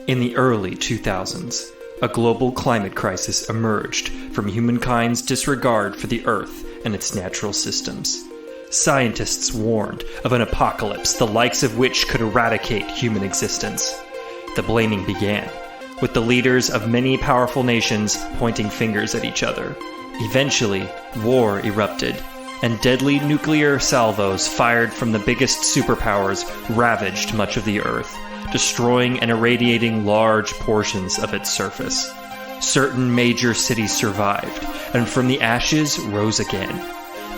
In the early 2000s, a global climate crisis emerged from humankind's disregard for the Earth and its natural systems. Scientists warned of an apocalypse the likes of which could eradicate human existence. The blaming began, with the leaders of many powerful nations pointing fingers at each other. Eventually, war erupted, and deadly nuclear salvos fired from the biggest superpowers ravaged much of the Earth, destroying and irradiating large portions of its surface. Certain major cities survived, and from the ashes rose again.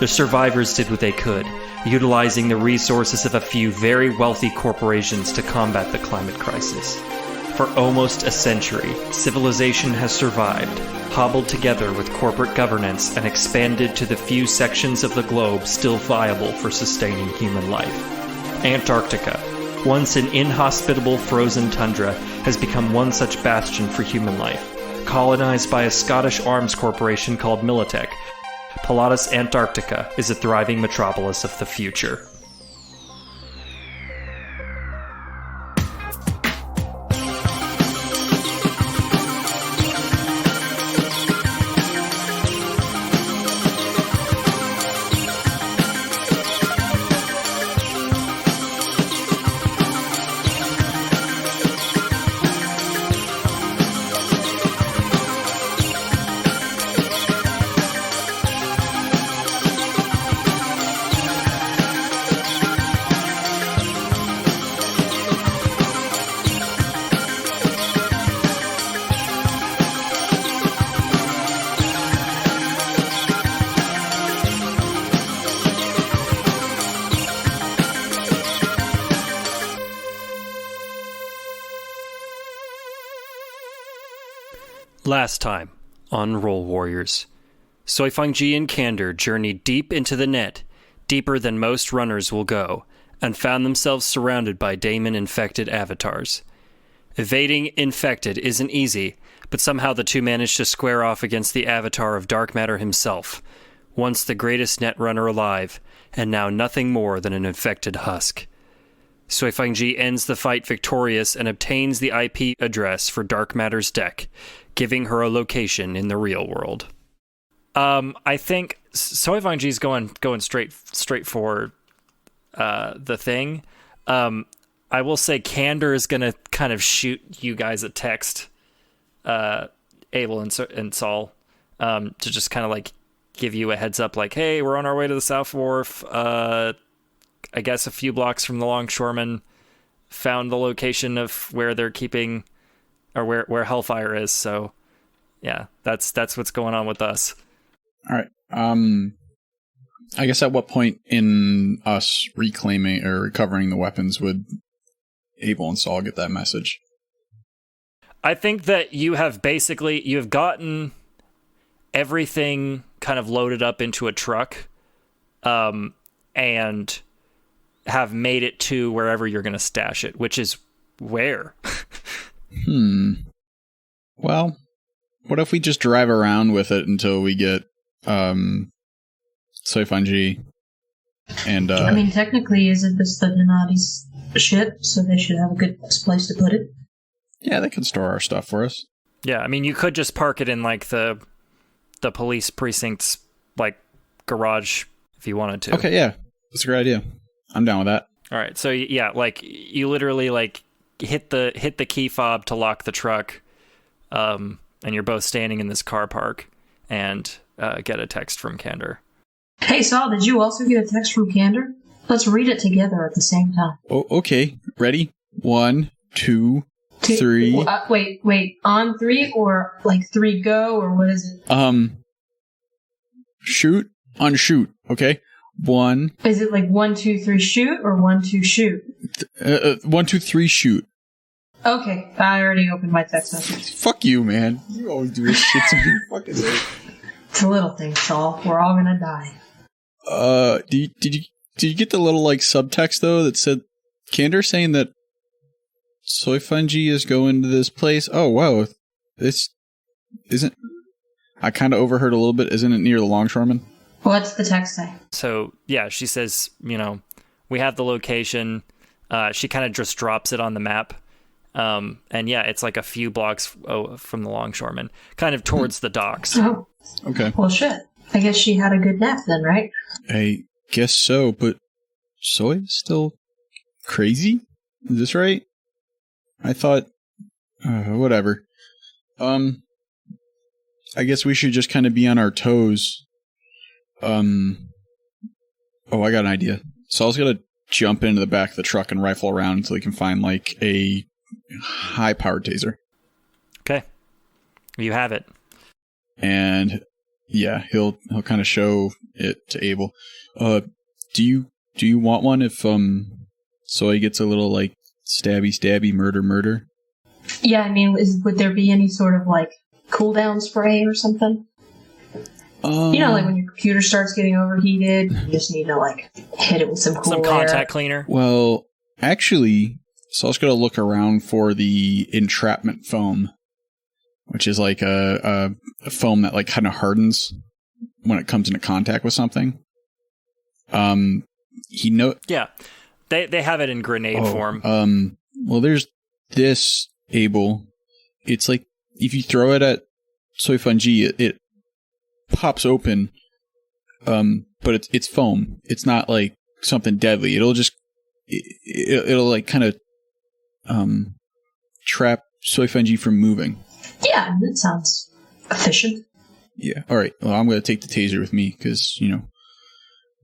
The survivors did what they could, utilizing the resources of a few very wealthy corporations to combat the climate crisis. For almost a century, civilization has survived, hobbled together with corporate governance and expanded to the few sections of the globe still viable for sustaining human life. Antarctica, once an inhospitable frozen tundra, has become one such bastion for human life. Colonized by a Scottish arms corporation called Militech, Pilatus Antarctica is a thriving metropolis of the future. Last time on Roll Warriors, Suifenji and Candor journeyed deep into the net, deeper than most runners will go, and found themselves surrounded by Daemon-infected avatars. Evading infected isn't easy, but somehow the two managed to square off against the avatar of Dark Matter himself, once the greatest netrunner alive, and now nothing more than an infected husk. Suifenji ends the fight victorious and obtains the IP address for Dark Matter's deck, giving her a location in the real world. I think Suifenji's going straight for the thing. I will say Candor is going to kind of shoot you guys a text, Abel and Saul, to just kind of like give you a heads up, like, hey, we're on our way to the South Wharf. I guess a few blocks from the Longshoremen, found the location of where they're keeping, or where Hellfire is. So, yeah, that's what's going on with us. All right. I guess at what point in us reclaiming or recovering the weapons would Abel and Saul get that message? I think that you have gotten everything kind of loaded up into a truck, and have made it to wherever you're going to stash it, which is where? Well, what if we just drive around with it until we get Suifenji and I mean, technically, isn't this the Donati's ship, so they should have a good place to put it? Yeah, they can store our stuff for us. Yeah, I mean, you could just park it in like the police precinct's like garage if you wanted to. Okay, yeah. That's a great idea. I'm down with that. All right, so yeah, like you literally like hit the key fob to lock the truck, and you're both standing in this car park, and get a text from Candor. Hey, Saul, did you also get a text from Candor? Let's read it together at the same time. Oh, okay. Ready? 1, 2, 3. Wait. On 3 or like 3 go, or what is it? Shoot. Unshoot. Okay. 1. Is it like 1, 2, 3 shoot or 1, 2 shoot? 1, 2, 3 shoot. Okay, I already opened my text message. Fuck you, man. You always do this shit to me. Fucking it. It's a little thing, Saul. We're all gonna die. Did you get the little like subtext though that said Candor saying that Suifenji is going to this place? Oh wow, this isn't. I kind of overheard a little bit. Isn't it near the Longshoremen? What's the text say? So yeah, she says, we have the location. She kind of just drops it on the map. And yeah, it's like a few blocks from the longshoreman, kind of towards the docks. Oh, Okay. well, shit. I guess she had a good nap then, right? I guess so, but Soy is still crazy? Is this right? I thought... whatever. I guess we should just kind of be on our toes. Oh, I got an idea. Saul's gonna jump into the back of the truck and rifle around until he can find, like, a high-powered taser. Okay. You have it. And, yeah, he'll kind of show it to Abel. Do you want one if, Soy gets a little, like, stabby, murder? Yeah, I mean, would there be any sort of, like, cooldown spray or something? You know, like when your computer starts getting overheated, you just need to, like, hit it with some cool contact air. cleaner. Well, actually, Saul's going to look around for the entrapment foam, which is like a foam that, like, kind of hardens when it comes into contact with something. Yeah, they have it in grenade form. Well, there's this, Abel. It's like if you throw it at Suifenji, it pops open. But it's foam. It's not like something deadly. It'll just it'll like kind of trap Suifenji from moving. Yeah, that sounds efficient. Yeah. All right. Well, I'm going to take the taser with me because,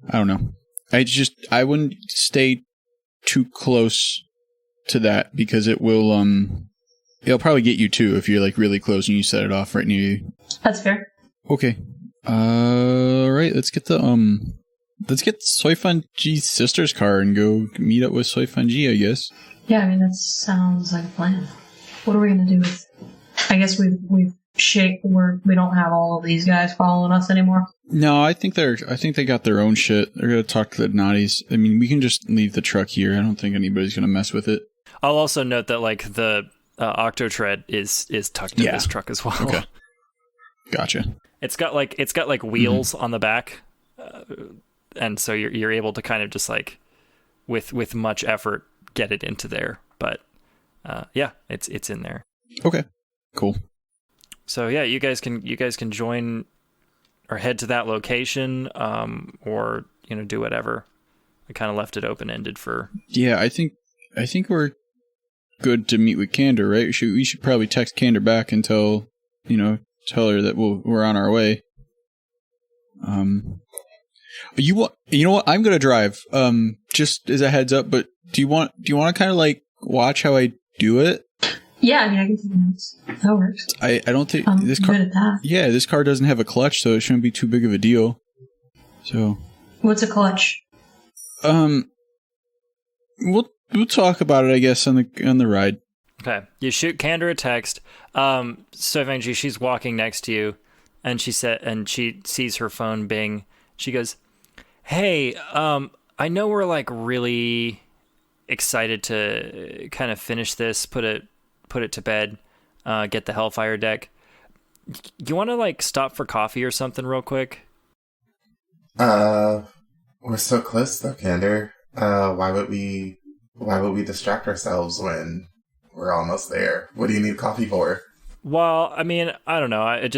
I don't know. I wouldn't stay too close to that because it'll probably get you too if you're, like, really close and you set it off right near you. That's fair. Okay. All right. Let's get Suifenji's sister's car and go meet up with Suifenji, I guess. Yeah, I mean, that sounds like a plan. What are we going to do with... I guess we don't have all of these guys following us anymore. No, I think they got their own shit. They're gonna talk to the Naughties. I mean, we can just leave the truck here. I don't think anybody's gonna mess with it. I'll also note that, like, the Octotread is tucked in this truck as well. Okay. Gotcha. It's got like wheels on the back, and so you're able to kind of just, like, with much effort get it into there. But yeah, it's in there. Okay. Cool. So yeah, you guys can join or head to that location, or do whatever. I kind of left it open ended for. Yeah, I think we're good to meet with Candor, right? We should probably text Candor back and tell her that we're on our way. You know what? I'm gonna drive. Just as a heads up, but do you want to kind of, like, watch how I do it? Yeah, I mean, I can take notes. That works. I don't think this I'm car. good at that. Yeah, this car doesn't have a clutch, so it shouldn't be too big of a deal. So. What's a clutch? We'll talk about it, I guess, on the ride. Okay, you shoot Candor a text. Suifenji, she's walking next to you, and she sees her phone bing. She goes, "Hey, I know we're, like, really excited to kind of finish this, put it to bed, get the Hellfire deck. You want to, like, stop for coffee or something real quick?" We're so close though, Candor. Why would we distract ourselves when we're almost there? What do you need coffee for? Well, I mean, I don't know. I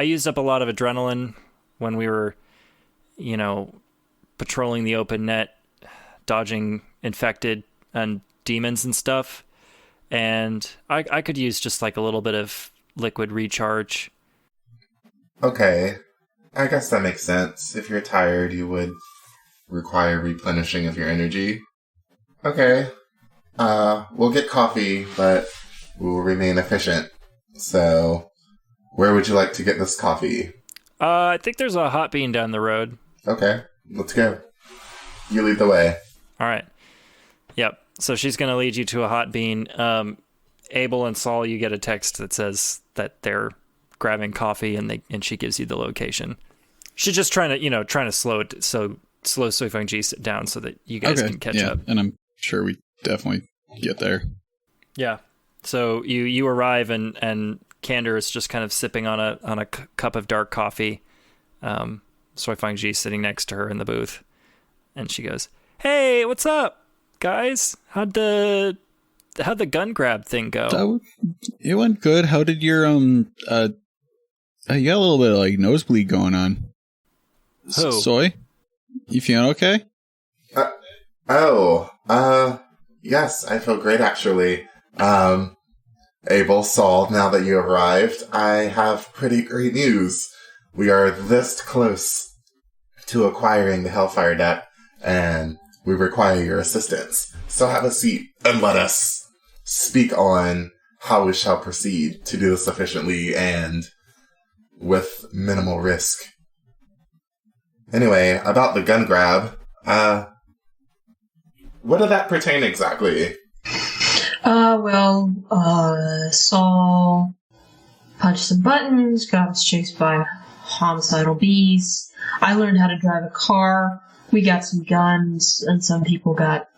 used up a lot of adrenaline when we were, patrolling the open net, dodging infected and demons and stuff. And I could use just, like, a little bit of liquid recharge. Okay. I guess that makes sense. If you're tired, you would require replenishing of your energy. Okay. We'll get coffee, but we'll remain efficient. So, where would you like to get this coffee? I think there's a hot bean down the road. Okay. Let's go. You lead the way. All right. Yep. So she's going to lead you to a hot bean. Abel and Saul, you get a text that says that they're grabbing coffee, and she gives you the location. She's just trying to slow Suifenji down so that you guys can catch up. And I'm sure we definitely get there. Yeah. So you arrive, and Candor is just kind of sipping on a cup of dark coffee. Suifenji sitting next to her in the booth, and she goes, "Hey, what's up, guys? How'd the how'd the gun grab thing go? It went good. How did your you got a little bit of like nosebleed going on. Who? Soy? You feeling okay? Yes, I feel great actually. Abel, Saul, now that you arrived, I have pretty great news. We are this close to acquiring the Hellfire deck, and we require your assistance. So have a seat and let us speak on how we shall proceed to do this efficiently and with minimal risk. Anyway, about the gun grab, what did that pertain exactly? Saul punched some buttons, got us chased by homicidal bees. I learned how to drive a car. We got some guns, and some people got,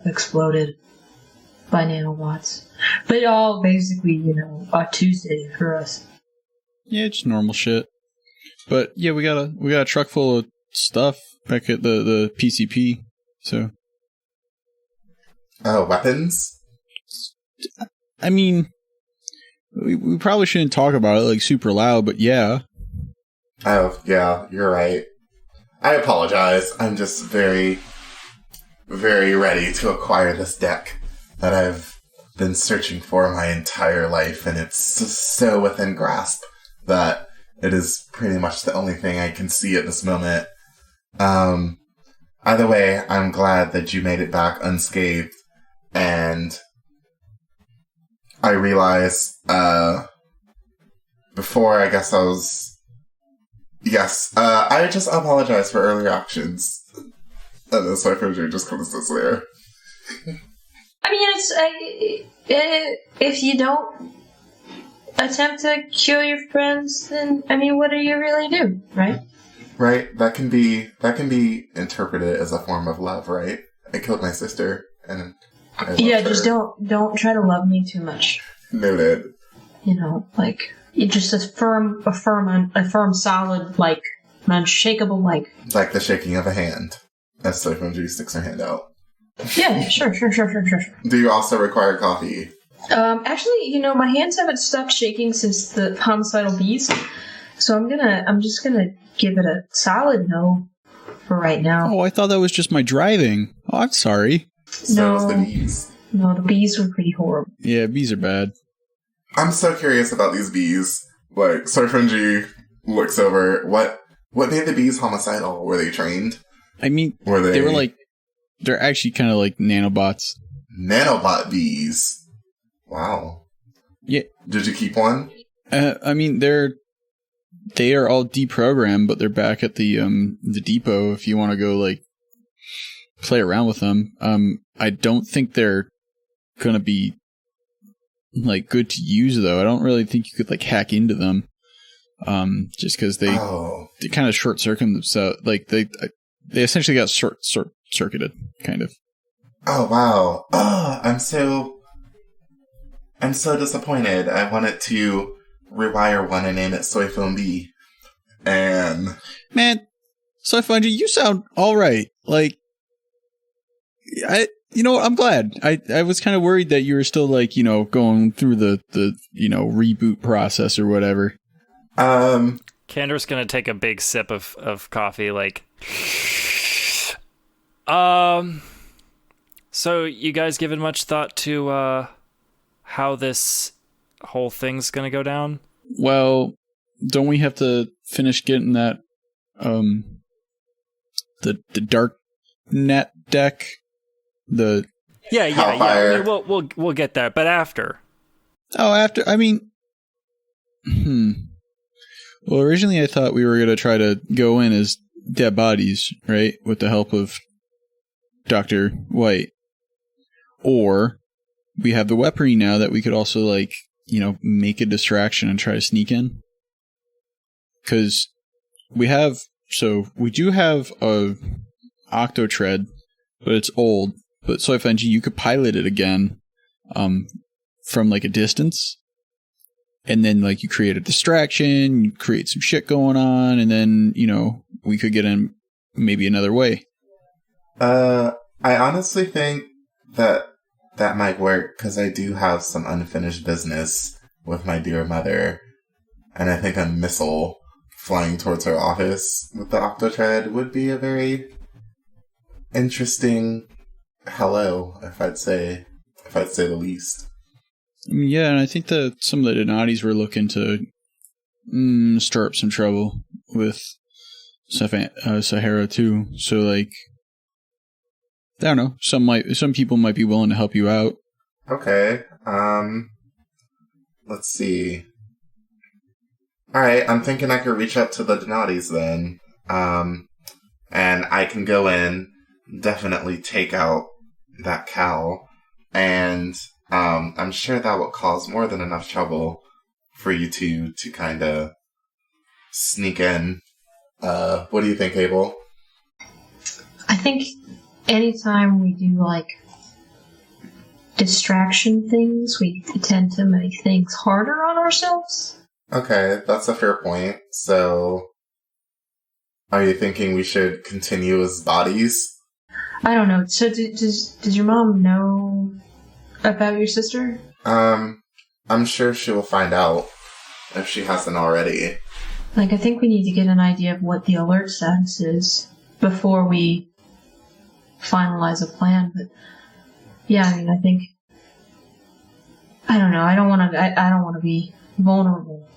exploded by nanobots. But all basically, a Tuesday for us. Yeah, just normal shit. But yeah, we got a truck full of stuff back at the PCP. So. Oh, weapons? I mean, we probably shouldn't talk about it like super loud, but yeah. Oh, yeah, you're right. I apologize. I'm just very, very ready to acquire this deck that I've been searching for my entire life, and it's so within grasp that it is pretty much the only thing I can see at this moment. Either way, I'm glad that you made it back unscathed, and I realized, before I guess I was... Yes, I just apologize for earlier actions. And then Suifenji just comes to there. I mean, if you don't attempt to kill your friends, then, what do you really do, right? Right, that can be interpreted as a form of love, right? I killed my sister, and I loved her. Just don't try to love me too much. Noted. You just a firm, solid, unshakable, like the shaking of a hand, as Suifenji sticks her hand out. Yeah, sure. Do you also require coffee? Actually, my hands haven't stopped shaking since the homicidal bees, so I'm just gonna give it a solid no for right now. Oh, I thought that was just my driving. Oh, I'm sorry. So was the bees. No, the bees were pretty horrible. Yeah, bees are bad. I'm so curious about these bees. Suifenji looks over. What made the bees homicidal? Were they trained? I mean, they were they're actually kind of like nanobots. Nanobot bees. Wow. Yeah. Did you keep one? They are all deprogrammed, but they're back at the depot if you want to go play around with them. I don't think they're gonna be good to use though. I don't really think you could hack into them. Just because they kind of short circuit themselves. They essentially got circuited, kind of. Oh wow! Oh, I'm so disappointed. I wanted to rewire one and name it Suifenji. And man, Suifenji, you sound all right. I'm glad. I was kind of worried that you were still going through the reboot process or whatever. Candor's gonna take a big sip of coffee, So you guys given much thought to how this whole thing's gonna go down? Well, don't we have to finish getting that the dark net deck? The Hellfire. We'll get that, but after. Oh, after. Well, originally I thought we were gonna try to go in as dead bodies, right, with the help of Dr. White, or we have the weaponry now that we could also make a distraction and try to sneak in. Because we do have a Octotread, but it's old. But Suifenji, you could pilot it again from a distance. And then you create a distraction, you create some shit going on, and then, we could get in maybe another way. I honestly think that that might work, because I do have some unfinished business with my dear mother. And I think a missile flying towards her office with the Octotread would be a very interesting hello, if I'd say the least. Yeah, and I think that some of the Donatis were looking to stir up some trouble with Sahara too. So, like, I don't know. Some people might be willing to help you out. Okay. Let's see. All right, I'm thinking I could reach out to the Donatis then. And I can go in, definitely take out that cow, and I'm sure that will cause more than enough trouble for you to kind of sneak in. What do you think, Abel? I think anytime we do, like, distraction things, we tend to make things harder on ourselves. Okay, that's a fair point. So, are you thinking we should continue as bodies? I don't know. So, does your mom know about your sister? I'm sure she will find out if she hasn't already. Like, I think we need to get an idea of what the alert status is before we finalize a plan. But yeah, I mean, I don't know. I don't want to be vulnerable.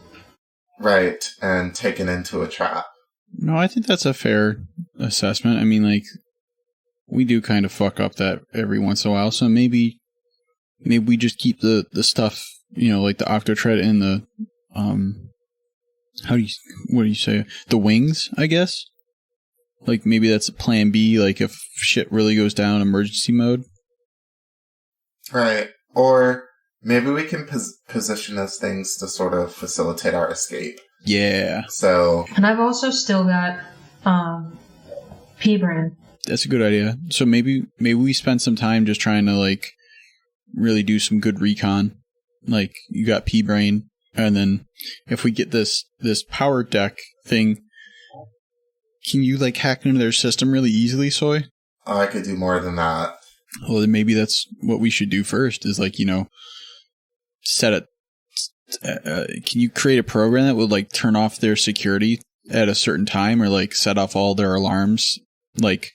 Right, and taken into a trap. No, I think that's a fair assessment. I mean, like, we do kind of fuck up that every once in a while, so maybe we just keep the stuff, like the Octotread and the what do you say? The wings, I guess? Like, maybe that's a plan B, like, if shit really goes down, emergency mode. Right. Or maybe we can position those things to sort of facilitate our escape. Yeah. So... And I've also still got P-Brand. That's a good idea. So maybe we spend some time just trying to, like, really do some good recon. Like, you got P-Brain, and then if we get this power deck thing, can you, like, hack into their system really easily, Soy? Oh, I could do more than that. Well, then maybe that's what we should do first, is, like, set it. Can you create a program that would, like, turn off their security at a certain time, or, like, set off all their alarms? Like,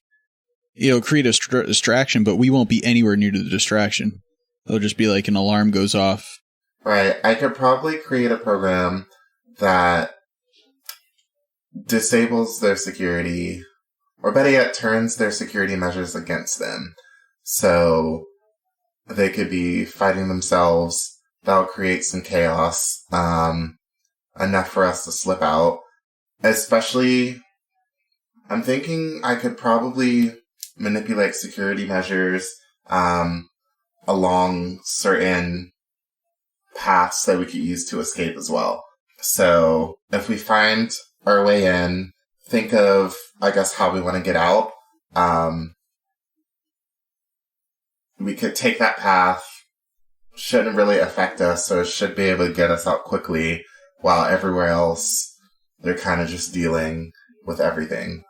it'll create a distraction, but we won't be anywhere near to the distraction. It'll just be like an alarm goes off. Right. I could probably create a program that disables their security, or better yet, turns their security measures against them. So they could be fighting themselves. That'll create some chaos, enough for us to slip out. Especially, I'm thinking I could probably manipulate security measures along certain paths that we could use to escape as well. So if we find our way in, think of, I guess, how we want to get out. We could take that path. Shouldn't really affect us, so it should be able to get us out quickly, while everywhere else, they're kind of just dealing with everything.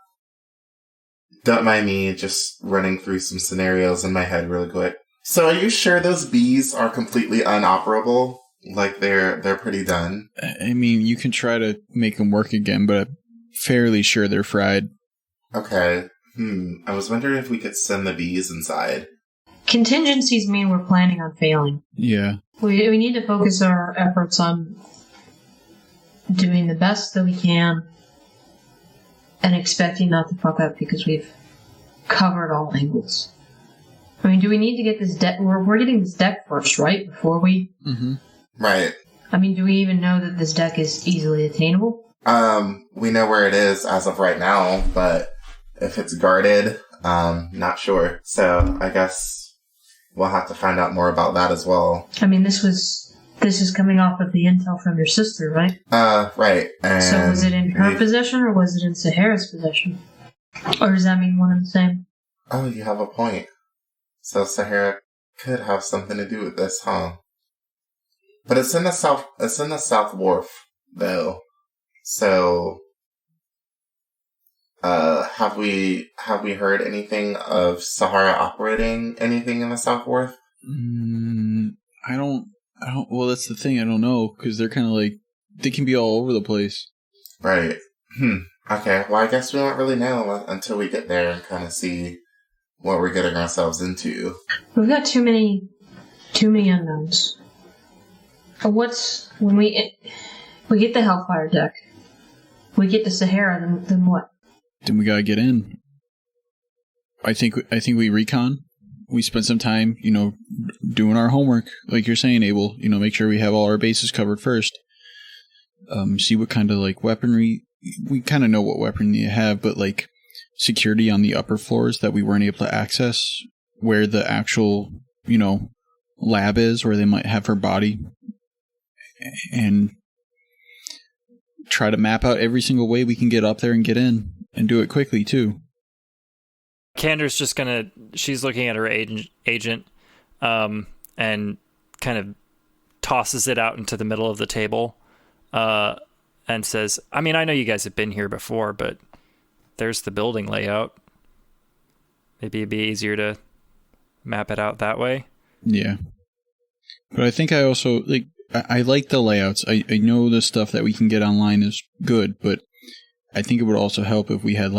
Don't mind me just running through some scenarios in my head really quick. So are you sure those bees are completely unoperable? Like, they're pretty done? I mean, you can try to make them work again, but I'm fairly sure they're fried. Okay. I was wondering if we could send the bees inside. Contingencies mean we're planning on failing. Yeah. We need to focus our efforts on doing the best that we can and expecting not to fuck up because we've covered all angles. I mean, do we need to get this deck? We're getting this deck first, right? Before we... Mm-hmm. Right. I mean, do we even know that this deck is easily attainable? We know where it is as of right now, but if it's guarded, not sure. So I guess we'll have to find out more about that as well. I mean, this is coming off of the intel from your sister, right? Right. And so was it in her possession or was it in Sahara's possession? Or does that mean one and the same? Oh, you have a point. So Sahara could have something to do with this, huh? But it's in the South Wharf, though. So, have we heard anything of Sahara operating anything in the South Wharf? I don't, well, that's the thing. I don't know, because they're kind of like, they can be all over the place. Right. Okay, well, I guess we won't really know until we get there and kind of see what we're getting ourselves into. We've got too many unknowns. When we get the Hellfire deck, we get to Sahara, then what? Then we gotta get in. I think we recon. We spend some time, doing our homework, like you're saying, Abel. Make sure we have all our bases covered first. See what kind of like weaponry. We kind of know what weaponry you have, but like security on the upper floors that we weren't able to access, where the actual, lab is, where they might have her body, and try to map out every single way we can get up there and get in, and do it quickly too. Candor's just she's looking at her agent, and kind of tosses it out into the middle of the table, and says, I mean, I know you guys have been here before, but there's the building layout. Maybe it'd be easier to map it out that way. Yeah. But I think I also, I like the layouts. I know the stuff that we can get online is good, but I think it would also help if we had,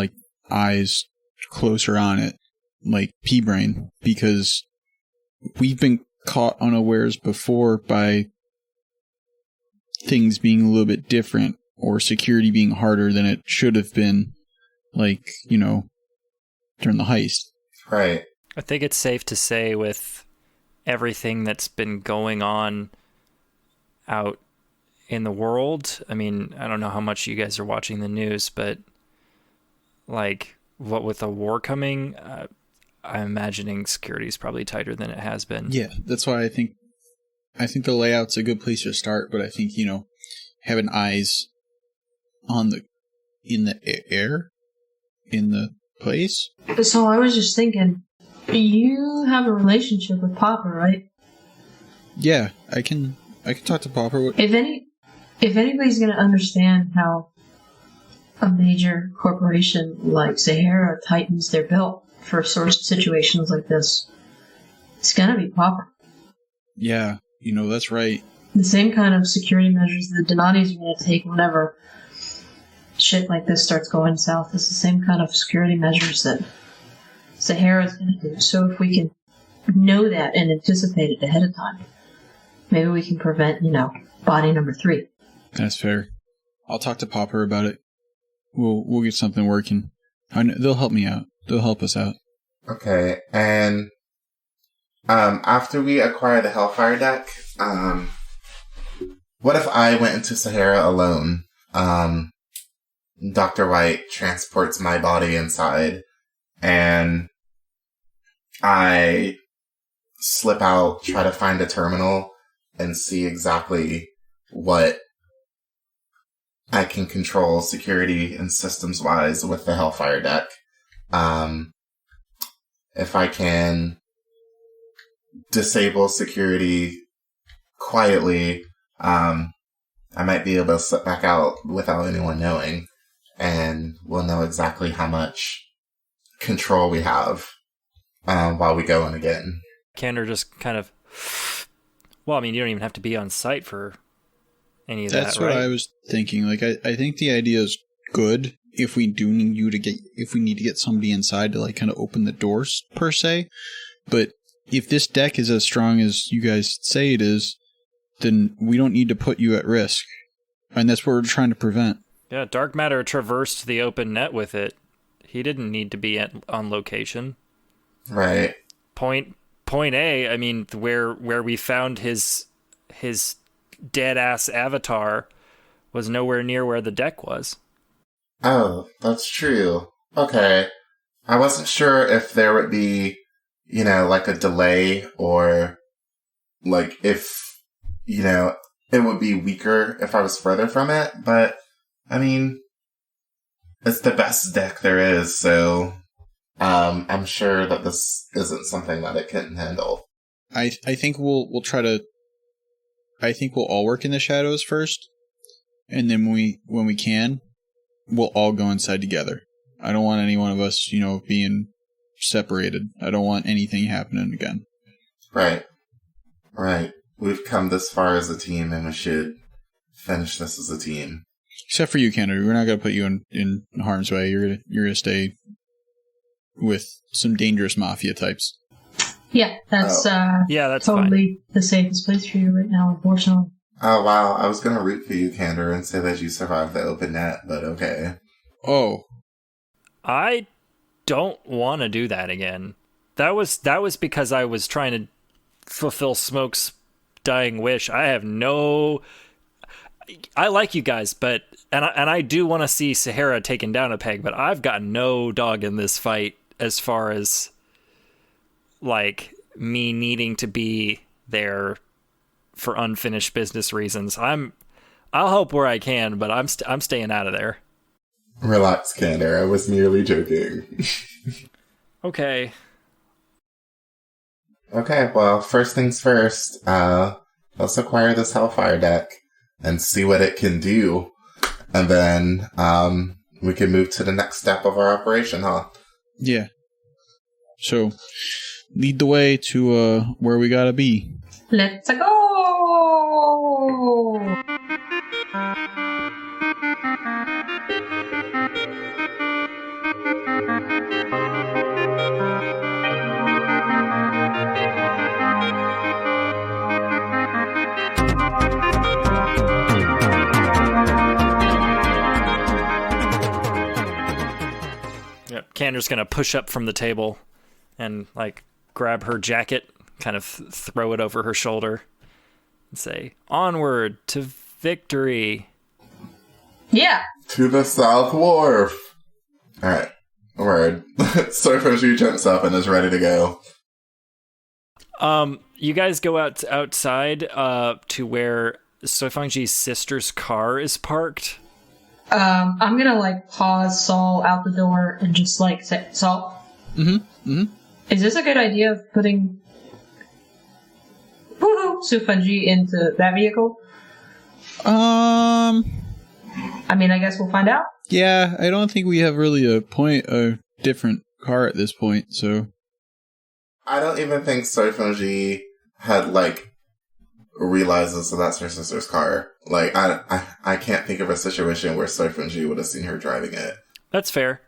eyes closer on it, like P-Brain, because we've been caught unawares before by things being a little bit different, or security being harder than it should have been, during the heist. Right. I think it's safe to say, with everything that's been going on out in the world, I mean, I don't know how much you guys are watching the news, but what with the war coming, I'm imagining security is probably tighter than it has been. Yeah, that's why I think the layout's a good place to start, but I think, having eyes in the air, in the place. So I was just thinking, you have a relationship with Papa, right? Yeah, I can talk to Papa. If anybody's going to understand how a major corporation like Sahara tightens their belt for situations like this, it's going to be Papa. Yeah, that's right. The same kind of security measures the Donatis are going to take whenever shit like this starts going south. It's the same kind of security measures that Sahara is going to do. So if we can know that and anticipate it ahead of time, maybe we can prevent, body number 3. That's fair. I'll talk to Popper about it. We'll get something working. They'll help me out. They'll help us out. Okay, and after we acquire the Hellfire deck, what if I went into Sahara alone? Dr. White transports my body inside, and I slip out, try to find a terminal, and see exactly what I can control security and systems-wise with the Hellfire deck. If I can disable security quietly, I might be able to slip back out without anyone knowing, and we'll know exactly how much control we have while we go in again. Candor just kind of... Well, I mean, you don't even have to be on site for any of That's that, right? That's what I was thinking. I think the idea is good if we do need if we need to get somebody inside to kind of open the doors per se. But if this deck is as strong as you guys say it is, then we don't need to put you at risk. And that's what we're trying to prevent. Yeah, Dark Matter traversed the open net with it. He didn't need to be on location. Right. Point A, I mean, where we found his dead-ass avatar was nowhere near where the deck was. Oh, that's true. Okay. I wasn't sure if there would be, a delay, or, if, it would be weaker if I was further from it, but, I mean, it's the best deck there is, so I'm sure that this isn't something that it can handle. I think we'll try to... I think we'll all work in the shadows first, and then when we can, we'll all go inside together. I don't want any one of us, being separated. I don't want anything happening again. Right. Right. We've come this far as a team, and we should finish this as a team. Except for you, Candor. We're not going to put you in harm's way. You're gonna stay with some dangerous mafia types. Yeah, that's that's totally the safest place for you right now, unfortunately. Oh, wow. I was going to root for you, Candor, and say that you survived the open net, but okay. Oh. I don't want to do that again. That was because I was trying to fulfill Smoke's dying wish. I like you guys, but and I do want to see Sahara taken down a peg, but I've got no dog in this fight as far as like me needing to be there for unfinished business reasons. I'll help where I can, but I'm staying out of there. Relax, Candor. I was merely joking. Okay. Okay, well, first things first, let's acquire this Hellfire deck and see what it can do. And then, we can move to the next step of our operation, huh? Yeah. So, lead the way to where we gotta be. Let's go! Yep. Candor's gonna push up from the table and like grab her jacket, kind of throw it over her shoulder, and say, "Onward to victory." Yeah. To the South Wharf! Alright, word. Suifenji jumps up and is ready to go. You guys go outside to where Suifenji's sister's car is parked. I'm gonna like pause Saul out the door and just like say, Saul. Is this a good idea of putting Suifenji into that vehicle? I mean, I guess we'll find out. Yeah, I don't think we have really a different car at this point, so. I don't even think Suifenji had, like, realizes that that's her sister's car. Like, I can't think of a situation where Suifenji would have seen her driving it. That's fair.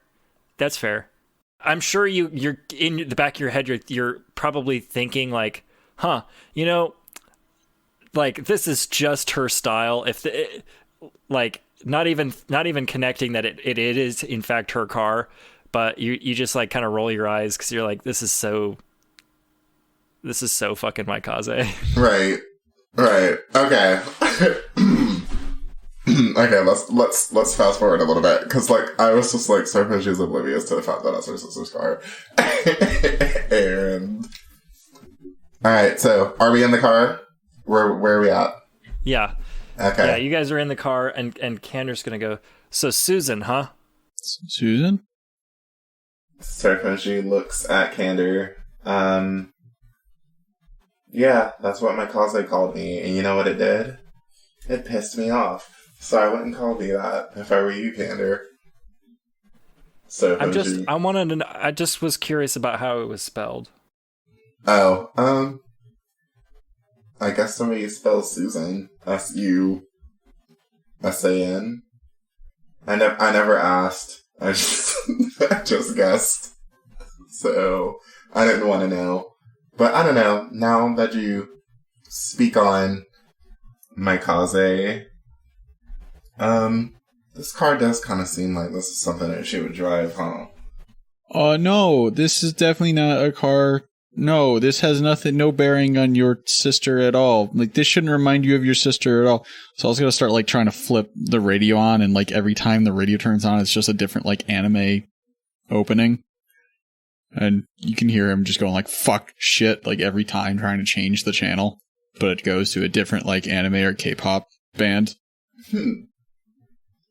I'm sure you're in the back of your head, you're probably thinking like, huh, you know, like this is just her style. Like not even connecting that it is in fact her car, but you just like kind of roll your eyes because you're like, this is so fucking my Kaze. Right. Okay. Okay, let's fast forward a little bit, because, like, I was just, like, Suifenji's oblivious to the fact that that's her sister's car. And... Alright, so, are we in the car? Where are we at? Yeah. Okay. Yeah, you guys are in the car, and Candor's gonna go, so Susan, huh? Susan? Suifenji looks at Candor. Yeah, that's what my Kaze called me, and you know what it did? It pissed me off. So I wouldn't call me that if I were you, Candor. So I just was curious about how it was spelled. Oh, I guess the way you spell Susan, S-U-S-A-N. I never asked. I just guessed. So I didn't want to know. But I don't know. Now that you speak on my Kaze, this car does kind of seem like this is something that she would drive, huh? No, this is definitely not a car. No, this has no bearing on your sister at all. Like, this shouldn't remind you of your sister at all. So I was gonna start, like, trying to flip the radio on, and, like, every time the radio turns on, it's just a different, like, anime opening. And you can hear him just going, like, fuck shit, like, every time trying to change the channel. But it goes to a different, like, anime or K-pop band.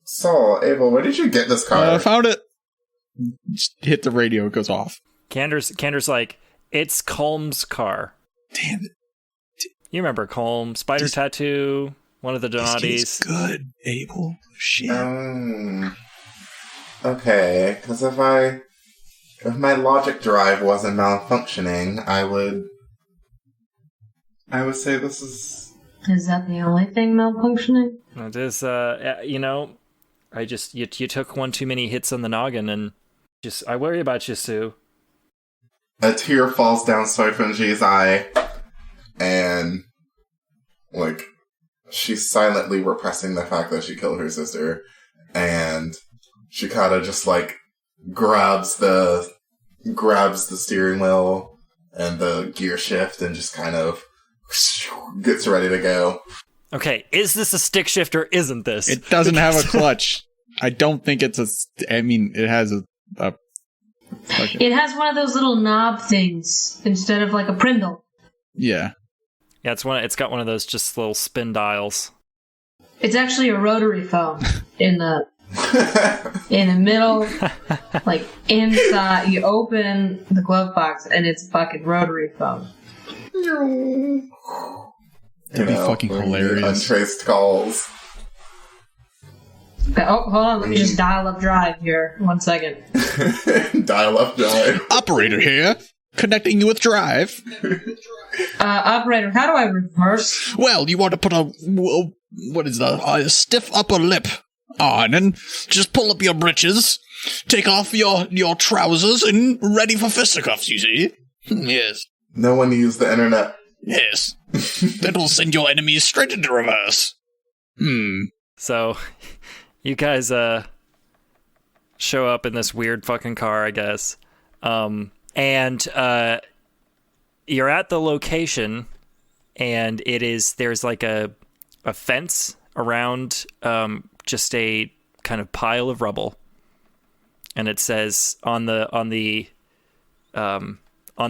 So, Abel, where did you get this car? I found it. Just hit the radio, it goes off. Candor's like, it's Colm's car. Damn it. You remember Colm, Spider Tattoo, one of the Donatis. This good, Abel. Shit. Okay, because if my logic drive wasn't malfunctioning, I would I would say this is... Is that the only thing malfunctioning? It is, you took one too many hits on the noggin, and I worry about you, Sue. A tear falls down Suifenji's eye, and, she's silently repressing the fact that she killed her sister, and she kind of just, grabs the steering wheel and the gear shift and just kind of gets ready to go. Okay, is this a stick shift or isn't this? It doesn't have a clutch. I don't think it's it has a It has one of those little knob things instead of a Prindle. Yeah. Yeah, it's got one of those just little spin dials. It's actually a rotary phone in the middle, inside. You open the glove box and it's a fucking rotary phone. That'd be fucking hilarious. Untraced calls. Okay, hold on, let me just dial up drive here. 1 second. Dial up drive. Operator here. Connecting you with drive. Operator, how do I reverse? Well, you want to put a stiff upper lip on, and just pull up your breeches, take off your trousers, and ready for fisticuffs, you see? Yes. No one used the internet. Yes. That will send your enemies straight into reverse. So, you guys, show up in this weird fucking car, I guess. And you're at the location, and there's a fence around just a kind of pile of rubble, and it says on the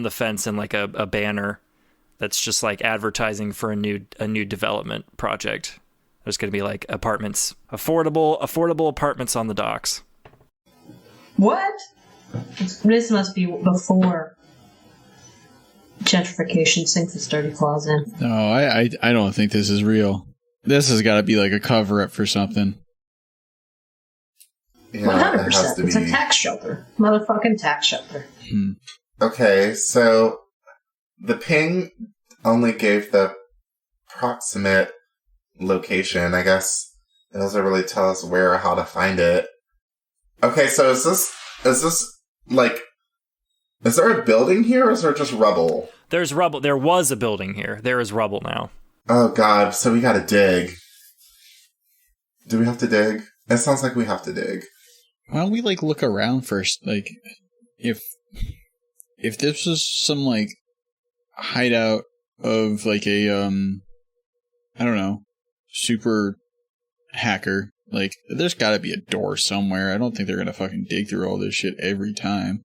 fence in a banner that's just advertising for a new development project. There's going to be apartments, affordable apartments on the docks. What? This must be before gentrification sinks its dirty claws in. No, I don't think this is real. This has got to be a cover-up for something. Yeah, 100%. It's a tax shelter. Motherfucking tax shelter. Okay, so the ping only gave the proximate location. I guess it doesn't really tell us where or how to find it. Okay, so is this is there a building here, or is there just rubble? There's rubble. There was a building here. There is rubble now. Oh god, so we gotta dig. Do we have to dig? It sounds like we have to dig. Why don't we look around first? If this was some hideout of a I don't know, super hacker, there's gotta be a door somewhere. I don't think they're gonna fucking dig through all this shit every time.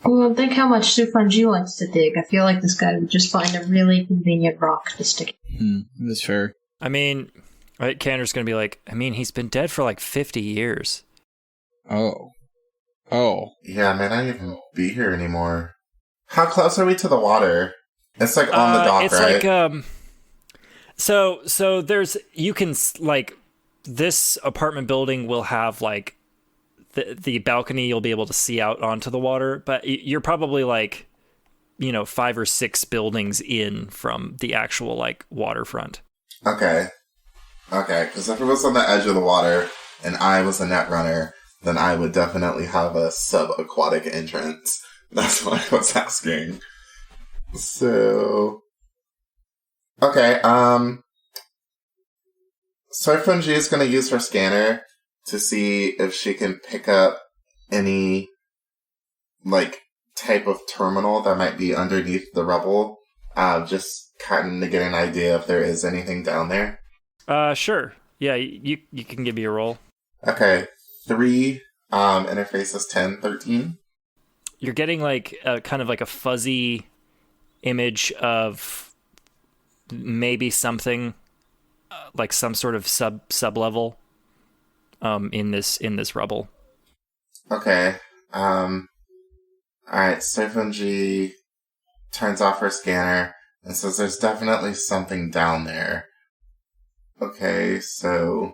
Well, think how much Suifenji likes to dig. I feel like this guy would just find a really convenient rock to stick. That's fair. I mean, Candor's gonna be he's been dead for 50 years. Oh. Yeah, I may not even be here anymore. How close are we to the water? It's on the dock, it's right? So there's, you can, this apartment building will have, the balcony, you'll be able to see out onto the water, but you're probably, 5 or 6 buildings in from the actual, waterfront. Okay, because if it was on the edge of the water, and I was a net runner, then I would definitely have a sub-aquatic entrance. That's what I was asking. So... Okay, Suifenji is going to use her scanner to see if she can pick up any, type of terminal that might be underneath the rubble. Just kind of get an idea if there is anything down there. Sure. Yeah, you can give me a roll. Okay, 3, interface is 10, 13. You're getting, kind of a fuzzy image of maybe something some sort of sub level in this rubble. Okay. Alright, Suifenji turns off her scanner and says there's definitely something down there. Okay, so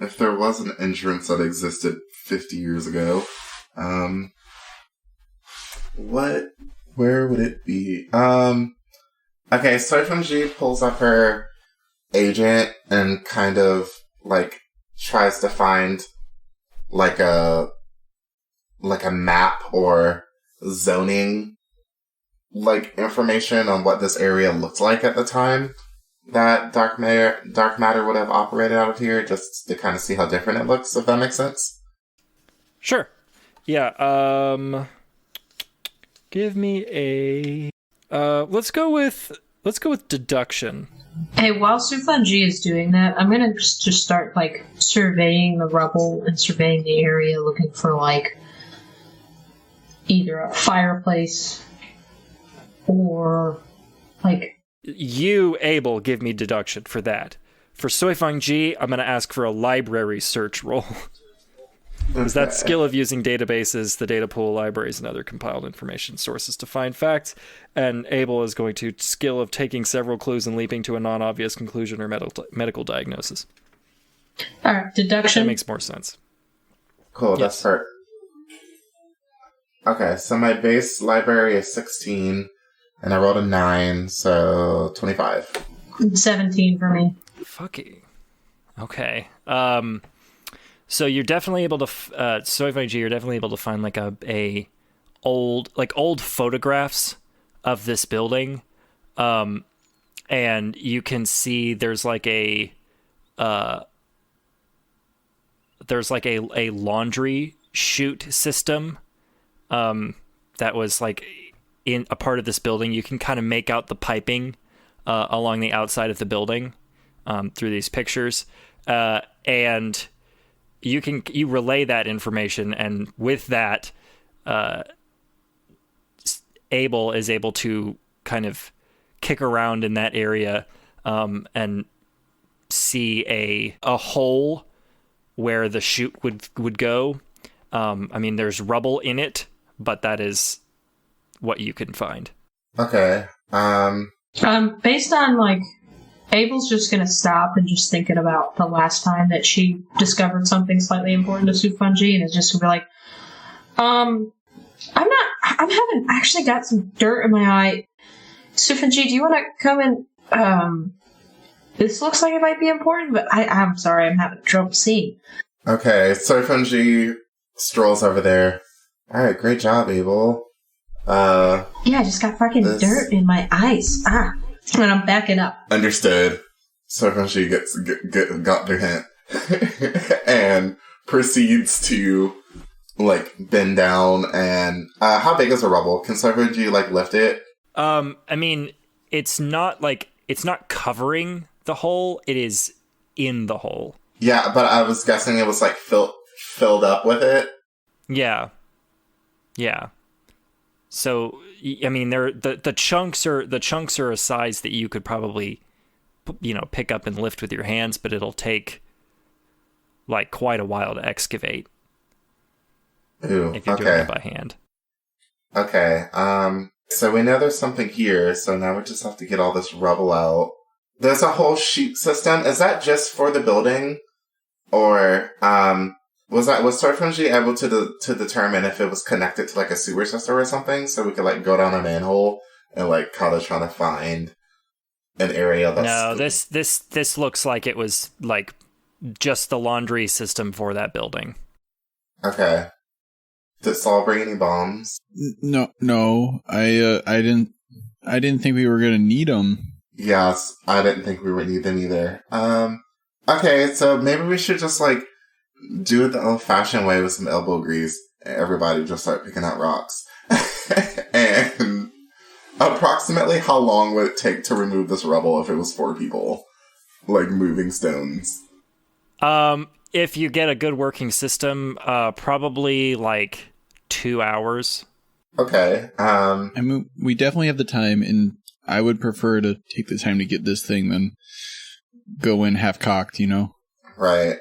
if there was an entrance that existed 50 years ago, where would it be? Okay, Suifenji pulls up her agent and kind of, like, tries to find, like a map or zoning, like, information on what this area looked like at the time that dark matter would have operated out of here, just to kind of see how different it looks, if that makes sense. Sure. Yeah, give me a... let's go with deduction. Hey, while Suifenji is doing that, I'm gonna just start, like, surveying the rubble and surveying the area, looking for, like, either a fireplace or, like... You, Abel, give me deduction for that. For Suifenji, I'm gonna ask for a library search roll. Is that skill of using databases, the data pool, libraries, and other compiled information sources to find facts. And Abel is going to skill of taking several clues and leaping to a non-obvious conclusion or medical diagnosis. All right, deduction. That makes more sense. Cool, Yes. That's perfect. Okay, so my base library is 16, and I rolled a 9, so 25. 17 for me. Fucky. Okay. So you're definitely able to, Suifenji, you're definitely able to find like old photographs of this building, and you can see there's like a laundry chute system, that was like in a part of this building. You can kind of make out the piping along the outside of the building through these pictures, and you relay that information, and with that, Abel is able to kind of kick around in that area and see a hole where the chute would go. I mean, there's rubble in it, but that is what you can find. Okay. Based on, like, Abel's just gonna stop and just thinking about the last time that she discovered something slightly important to Suifenji, and is just gonna be like, I'm actually got some dirt in my eye. Suifenji, do you want to come and, this looks like it might be important, but I'm sorry, I'm having trouble seeing. Okay, Suifenji strolls over there. Alright, great job, Abel. Yeah, I just got fucking dirt in my eyes. And I'm backing up. Understood. Suifenji got their hint. And proceeds to, like, bend down and... how big is the rubble? Can Suifenji, like, lift it? I mean, it's not covering the hole, it is in the hole. Yeah, but I was guessing it was, like, filled up with it. Yeah. So, I mean, the chunks are a size that you could probably, pick up and lift with your hands, but it'll take, like, quite a while to excavate. Ooh, if you're doing it by hand. Okay, so we know there's something here, so now we just have to get all this rubble out. There's a whole chute system. Is that just for the building? Or, was Suifenji able to determine if it was connected to, like, a sewer system or something, so we could, like, go down a manhole and, like, kind of try to find an area that's... No, this looks like it was, like, just the laundry system for that building. Okay. Did Saul bring any bombs? No. I didn't think we were gonna need them. Yes, I didn't think we would need them either. Okay, so maybe we should just, like, do it the old-fashioned way with some elbow grease, and everybody just start picking out rocks. And approximately how long would it take to remove this rubble if it was 4 people, like, moving stones? If you get a good working system, probably, like, 2 hours. Okay, I mean, we definitely have the time, and I would prefer to take the time to get this thing than go in half-cocked, Right.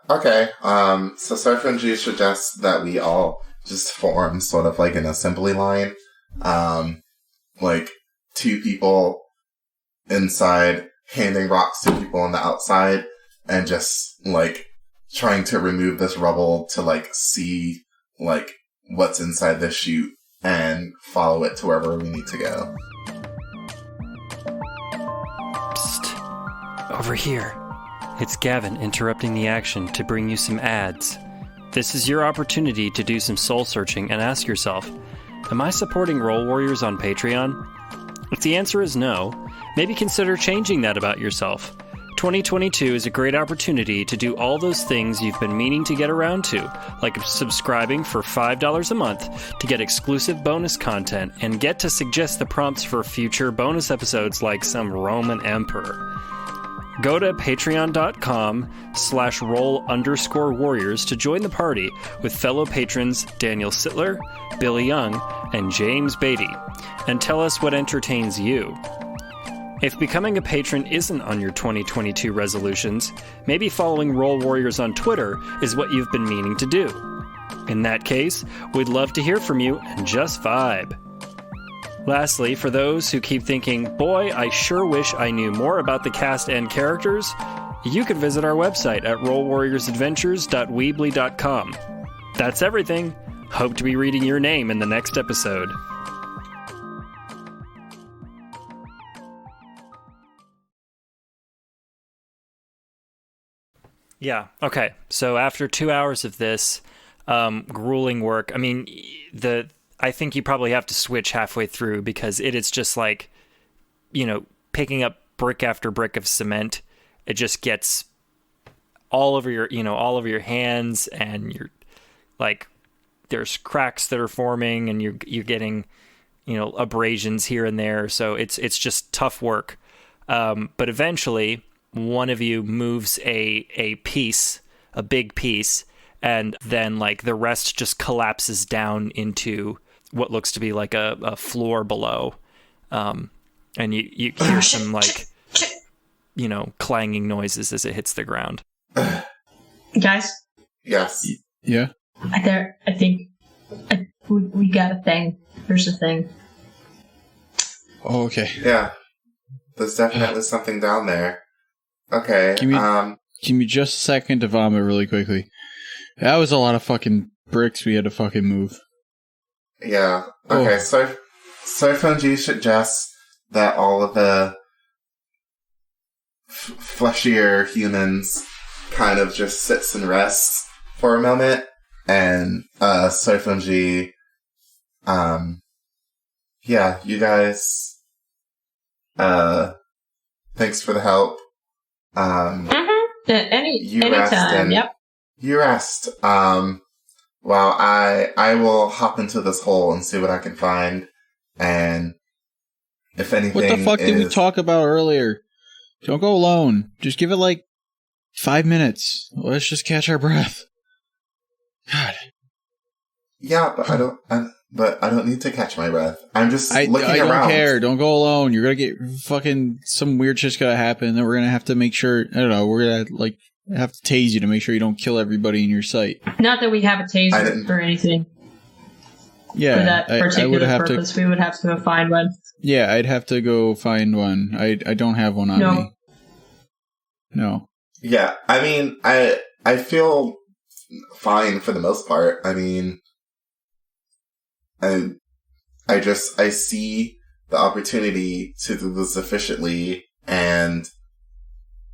Okay, so Suifenji suggests that we all just form sort of like an assembly line. Like 2 people inside handing rocks to people on the outside and just, like, trying to remove this rubble to, like, see, like, what's inside this chute and follow it to wherever we need to go. over here. It's Gavin interrupting the action to bring you some ads. This is your opportunity to do some soul searching and ask yourself, am I supporting Role Warriors on Patreon? If the answer is no, maybe consider changing that about yourself. 2022 is a great opportunity to do all those things you've been meaning to get around to, like subscribing for $5 a month to get exclusive bonus content and get to suggest the prompts for future bonus episodes like some Roman emperor. Go to patreon.com/roll_warriors to join the party with fellow patrons Daniel Sittler, Billy Young, and James Beatty, and tell us what entertains you. If becoming a patron isn't on your 2022 resolutions, maybe following Role Warriors on Twitter is what you've been meaning to do. In that case, we'd love to hear from you and just vibe. Lastly, for those who keep thinking, boy, I sure wish I knew more about the cast and characters, you can visit our website at rolewarriorsadventures.weebly.com. That's everything. Hope to be reading your name in the next episode. Yeah, okay. So after 2 hours of this grueling work, I mean, I think you probably have to switch halfway through because it is just like, picking up brick after brick of cement. It just gets all over your hands, and you're like, there's cracks that are forming, and you're getting, abrasions here and there. So it's just tough work. But eventually, one of you moves a piece, a big piece, and then like the rest just collapses down into what looks to be like a floor below. And you hear some like, clanging noises as it hits the ground. Guys? Yes. Yeah? I think we got a thing. There's a thing. Oh, okay. Yeah. There's definitely something down there. Okay, Give me just a second to vomit really quickly. That was a lot of fucking bricks we had to fucking move. Yeah. Okay, so Suifenji suggests that all of the fleshier humans kind of just sits and rests for a moment, and Suifenji, yeah, you guys, thanks for the help. Anytime. Yep. You rest. Well, I will hop into this hole and see what I can find. And if anything, what the fuck did we talk about earlier? Don't go alone. Just give it like 5 minutes. Let's just catch our breath. God. Yeah, but I don't need to catch my breath. I'm just looking around. I don't care. Don't go alone. You're gonna get fucking some weird shit's gonna happen. Then we're gonna have to make sure. I don't know. We're gonna like have to tase you to make sure you don't kill everybody in your sight. Not that we have a taser or anything. Yeah, for that particular purpose, we would have to go find one. Yeah, I'd have to go find one. I don't have one on me. No. Yeah, I mean, I feel fine for the most part. I mean, I see the opportunity to do this efficiently, and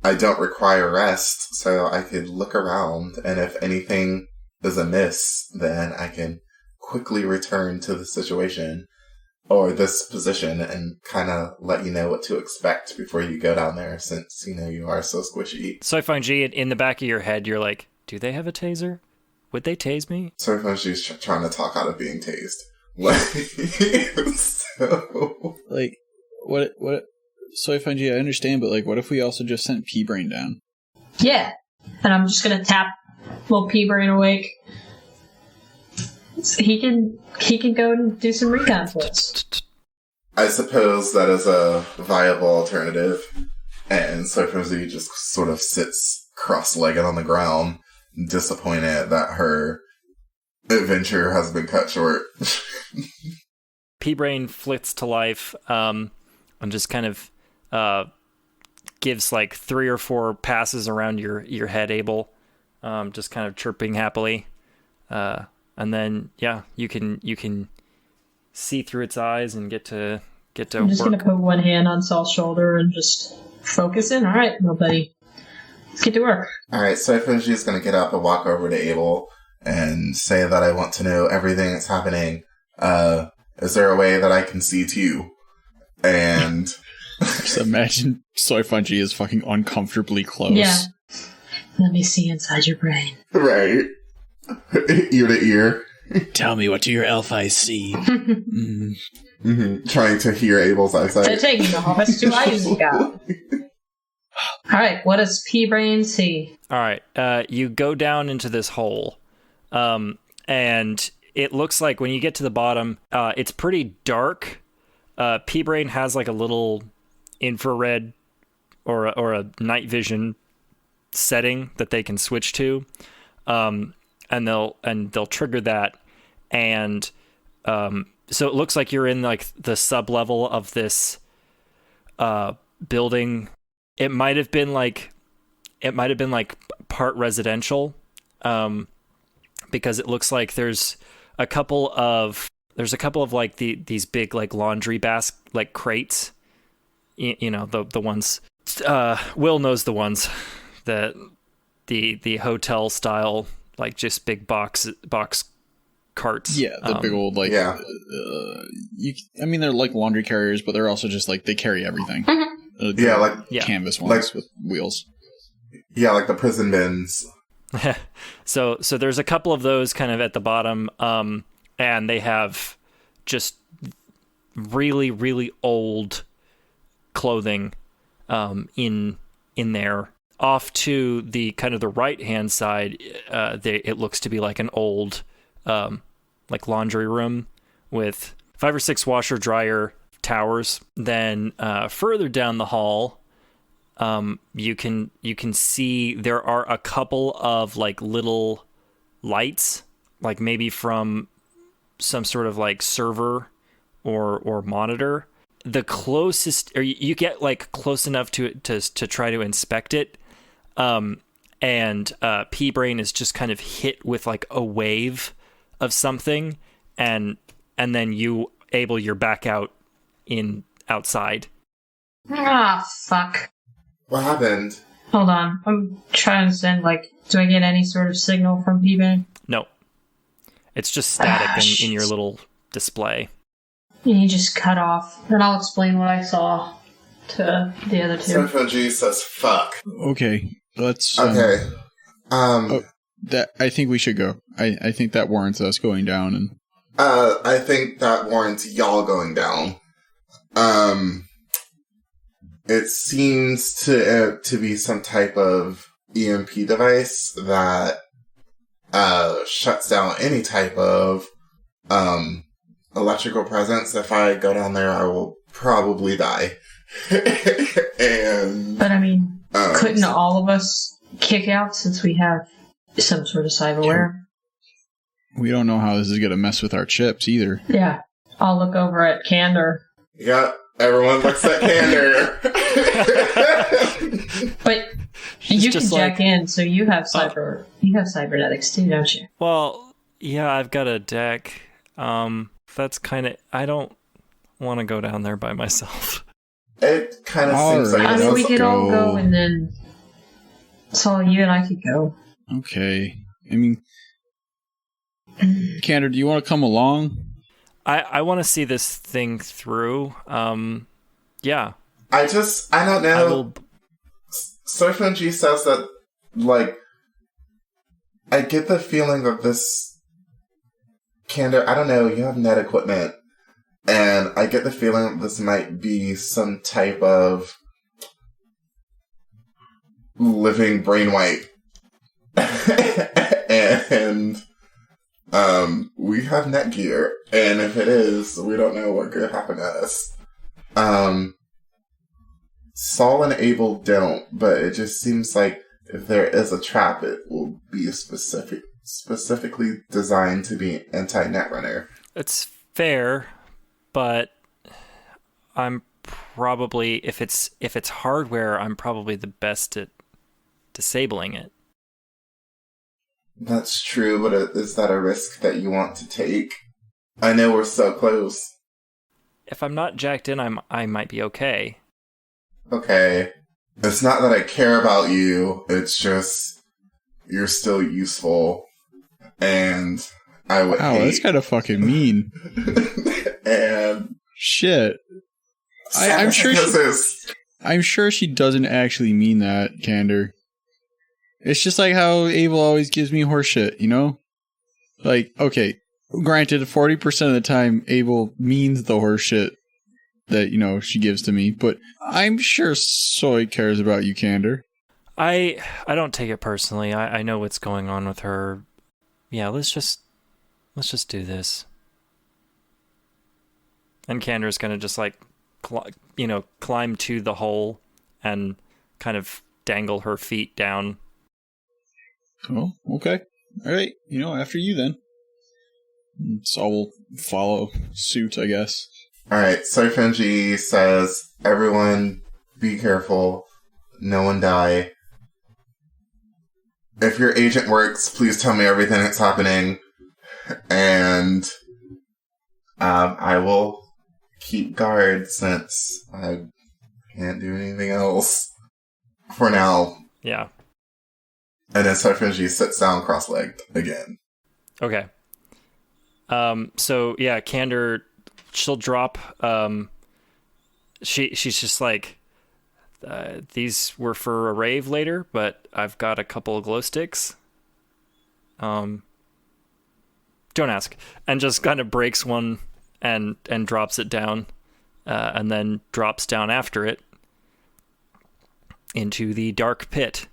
I don't require rest, so I could look around, and if anything is amiss, then I can quickly return to the situation or this position and kind of let you know what to expect before you go down there, since, you are so squishy. Suifenji, in the back of your head, you're like, do they have a taser? Would they tase me? Suifenji's trying to talk out of being tased. What? Suifenji, I understand, but like, what if we also just sent P-Brain down? Yeah, and I'm just gonna tap little P-Brain awake. So he can go and do some recon for us. I suppose that is a viable alternative. And Suifenji just sort of sits cross-legged on the ground, disappointed that her adventure has been cut short. P-Brain flits to life, and just kind of gives like 3 or 4 passes around your head, Abel, just kind of chirping happily, and then you can see through its eyes and get to I'm just work. gonna put one hand on Saul's shoulder and just Focusing? Alright, little buddy. Let's get to work. Alright, so Suifenji's gonna get up and walk over to Abel and say that I want to know everything that's happening. Is there a way that I can see too? And... Just imagine Suifenji is fucking uncomfortably close. Yeah. Let me see inside your brain. Right. Ear to ear. Tell me, what do your elf eyes see? Trying to hear Abel's eyesight. They're taking the hobbits to Isengard. Alright, what does P-Brain see? Alright, you go down into this hole, and it looks like when you get to the bottom, it's pretty dark. P-Brain has like a little infrared or a night vision setting that they can switch to, and they'll trigger that, and so it looks like you're in like the sub level of this building. It might have been like part residential, because it looks like there's a couple of like these big like laundry like crates, you know, the ones Will knows the ones that the hotel style, like just big box carts. Yeah, the big old like. Yeah. I mean, they're like laundry carriers, but they're also just like they carry everything. Yeah, like canvas ones with wheels. Yeah, like the prison bins. So there's a couple of those kind of at the bottom, and they have just really, really old clothing in there. Off to the kind of the right hand side, it looks to be like an old like laundry room with 5 or 6 washer dryer towers. Then further down the hall, you can see there are a couple of like little lights, like maybe from some sort of like server or monitor. The closest, or you get like close enough to it to try to inspect it, and P-Brain is just kind of hit with like a wave of something, and then you're back outside. Ah, fuck. What happened? Hold on. I'm trying to send, like, do I get any sort of signal from P-Brain? No. It's just static in your little display. You just cut off. Then I'll explain what I saw to the other two. Suifenji says fuck. Okay, let's. Okay. That I think we should go. I think that warrants us going down and. I think that warrants y'all going down. It seems to be some type of EMP device that shuts down any type of electrical presence. If I go down there, I will probably die. But I mean, couldn't all of us kick out since we have some sort of cyberware? We don't know how this is going to mess with our chips either. Yeah. I'll look over at Candor. Yep. Everyone looks at Candor. But you can jack in, so you have cybernetics too, don't you? Well, yeah, I've got a deck. That's kind of, I don't want to go down there by myself. It kind of seems like I mean, we could all go, and then so you and I could go. Okay. I mean, Candor, do you want to come along? I want to see this thing through. Yeah. I don't know. Suifenji says that, like, I get the feeling that this Candor, I don't know, you have net equipment, and I get the feeling that this might be some type of living brain wipe. And we have netgear, and if it is, we don't know what could happen to us. Saul and Abel don't, but it just seems like if there is a trap, it will be specifically designed to be anti-netrunner. It's fair, but I'm probably, if it's hardware, I'm probably the best at disabling it. That's true, but is that a risk that you want to take? I know we're so close. If I'm not jacked in, I might be okay. Okay. It's not that I care about you, it's just you're still useful. And I would hate... that's kind of fucking mean. And... Shit. I'm sure she doesn't actually mean that, Candor. It's just like how Abel always gives me horseshit, you know? Like, okay, granted, 40% of the time, Abel means the horseshit that, you know, she gives to me, but I'm sure Soy cares about you, Candor. I don't take it personally. I know what's going on with her. Yeah, let's just do this. And Candor's gonna just like, climb to the hole and kind of dangle her feet down. Oh, okay. All right. After you then. So we'll follow suit, I guess. All right. Suifenji says, "Everyone, be careful. No one die. If your agent works, please tell me everything that's happening, and I will keep guard since I can't do anything else for now." Yeah. And then Suifenji sits down cross-legged again. Okay. So yeah, Candor, she'll drop. She's just like, these were for a rave later, but I've got a couple of glow sticks. Don't ask. And just kind of breaks one and drops it down, and then drops down after it into the dark pit.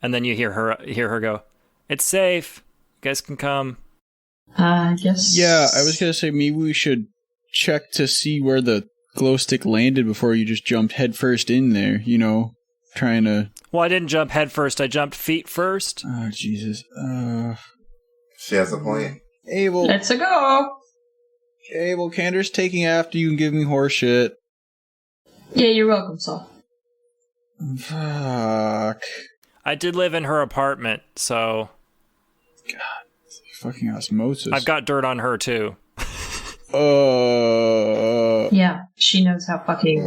And then you hear her go, "It's safe. You guys can come." Yes. Yeah, I was gonna say maybe we should check to see where the glow stick landed before you just jumped headfirst in there. Trying to. Well, I didn't jump head first. I jumped feet first. Oh Jesus. She has a point. Abel. Let's go. Abel, Candor's taking after you and giving me horse shit. Yeah, you're welcome, Saul. Fuck. I did live in her apartment, so... God, fucking osmosis. I've got dirt on her, too. Yeah, she knows how fucking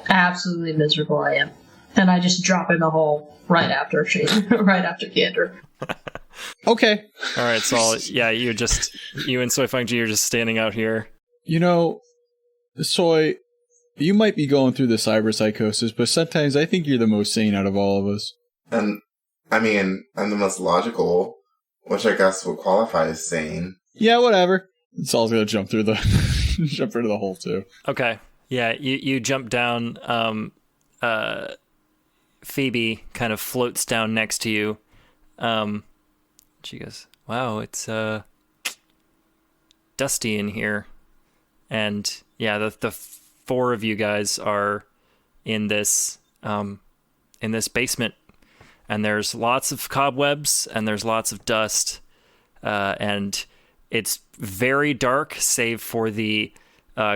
absolutely miserable I am. And I just drop in the hole right after Candor. Okay. Alright, Saul, yeah, you and Suifenji are just standing out here. Soy, you might be going through the cyberpsychosis, but sometimes I think you're the most sane out of all of us. And, I'm the most logical, which I guess would qualify as sane. Yeah, whatever. Saul's gonna jump through the hole, too. Okay. Yeah, you jump down, Phoebe kind of floats down next to you. She goes, "Wow, it's, dusty in here." And, yeah, the four of you guys are in this basement. And there's lots of cobwebs, and there's lots of dust, and it's very dark, save for the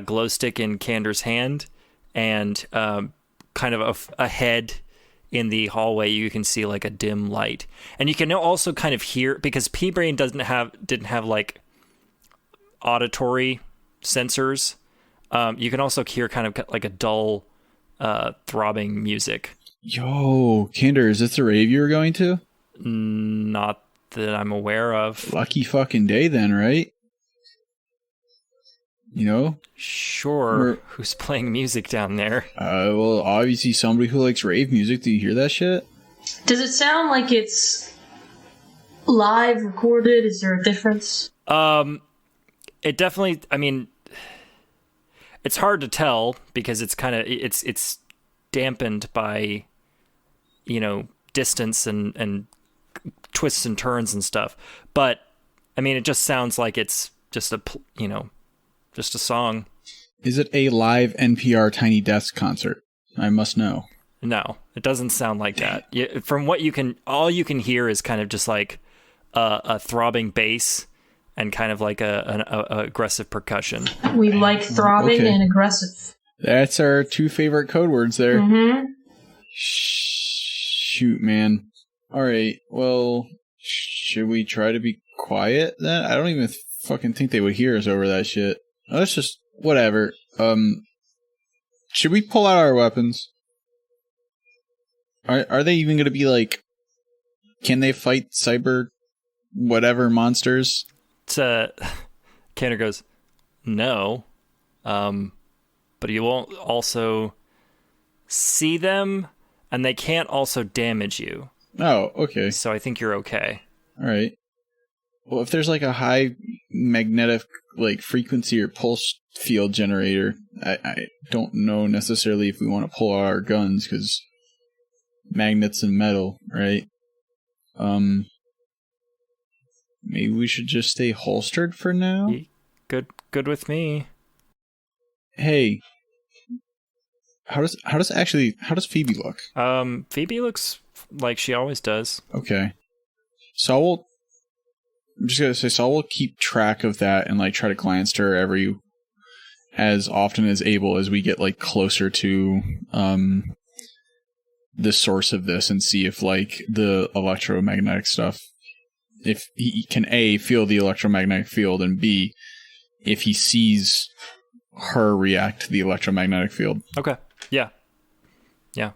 glow stick in Candor's hand, and kind of ahead in the hallway you can see like a dim light, and you can also kind of hear, because P-Brain didn't have like auditory sensors. You can also hear kind of like a dull throbbing music. Yo, Candor, is this the rave you were going to? Not that I'm aware of. Lucky fucking day then, right? Sure. Who's playing music down there? Well, obviously somebody who likes rave music. Do you hear that shit? Does it sound like it's live recorded? Is there a difference? It definitely, it's hard to tell because it's kind of, it's dampened by, distance and twists and turns and stuff. But, it just sounds like it's just just a song. Is it a live NPR Tiny Desk concert? I must know. No, it doesn't sound like that. From what all you can hear is kind of just like a throbbing bass and kind of like a aggressive percussion. We like throbbing and aggressive. That's our two favorite code words there. Mm-hmm. Shoot, man. All right. Well, should we try to be quiet then? I don't even fucking think they would hear us over that shit. Let's just whatever. Should we pull out our weapons? Are they even going to be like? Can they fight cyber whatever monsters? Candor goes, no, but you won't also see them, and they can't also damage you. Oh, okay. So I think you're okay. All right. Well, if there's like a high magnetic like frequency or pulse field generator, I don't know necessarily if we want to pull out our guns because magnets and metal, right? Maybe we should just stay holstered for now. Good with me. Hey, how does Phoebe look? Phoebe looks like she always does. Okay, so I will keep track of that and like try to glance to her as often as able as we get like closer to the source of this and see if like the electromagnetic stuff, if he can A, feel the electromagnetic field, and B, if he sees her react to the electromagnetic field. Okay. Yeah,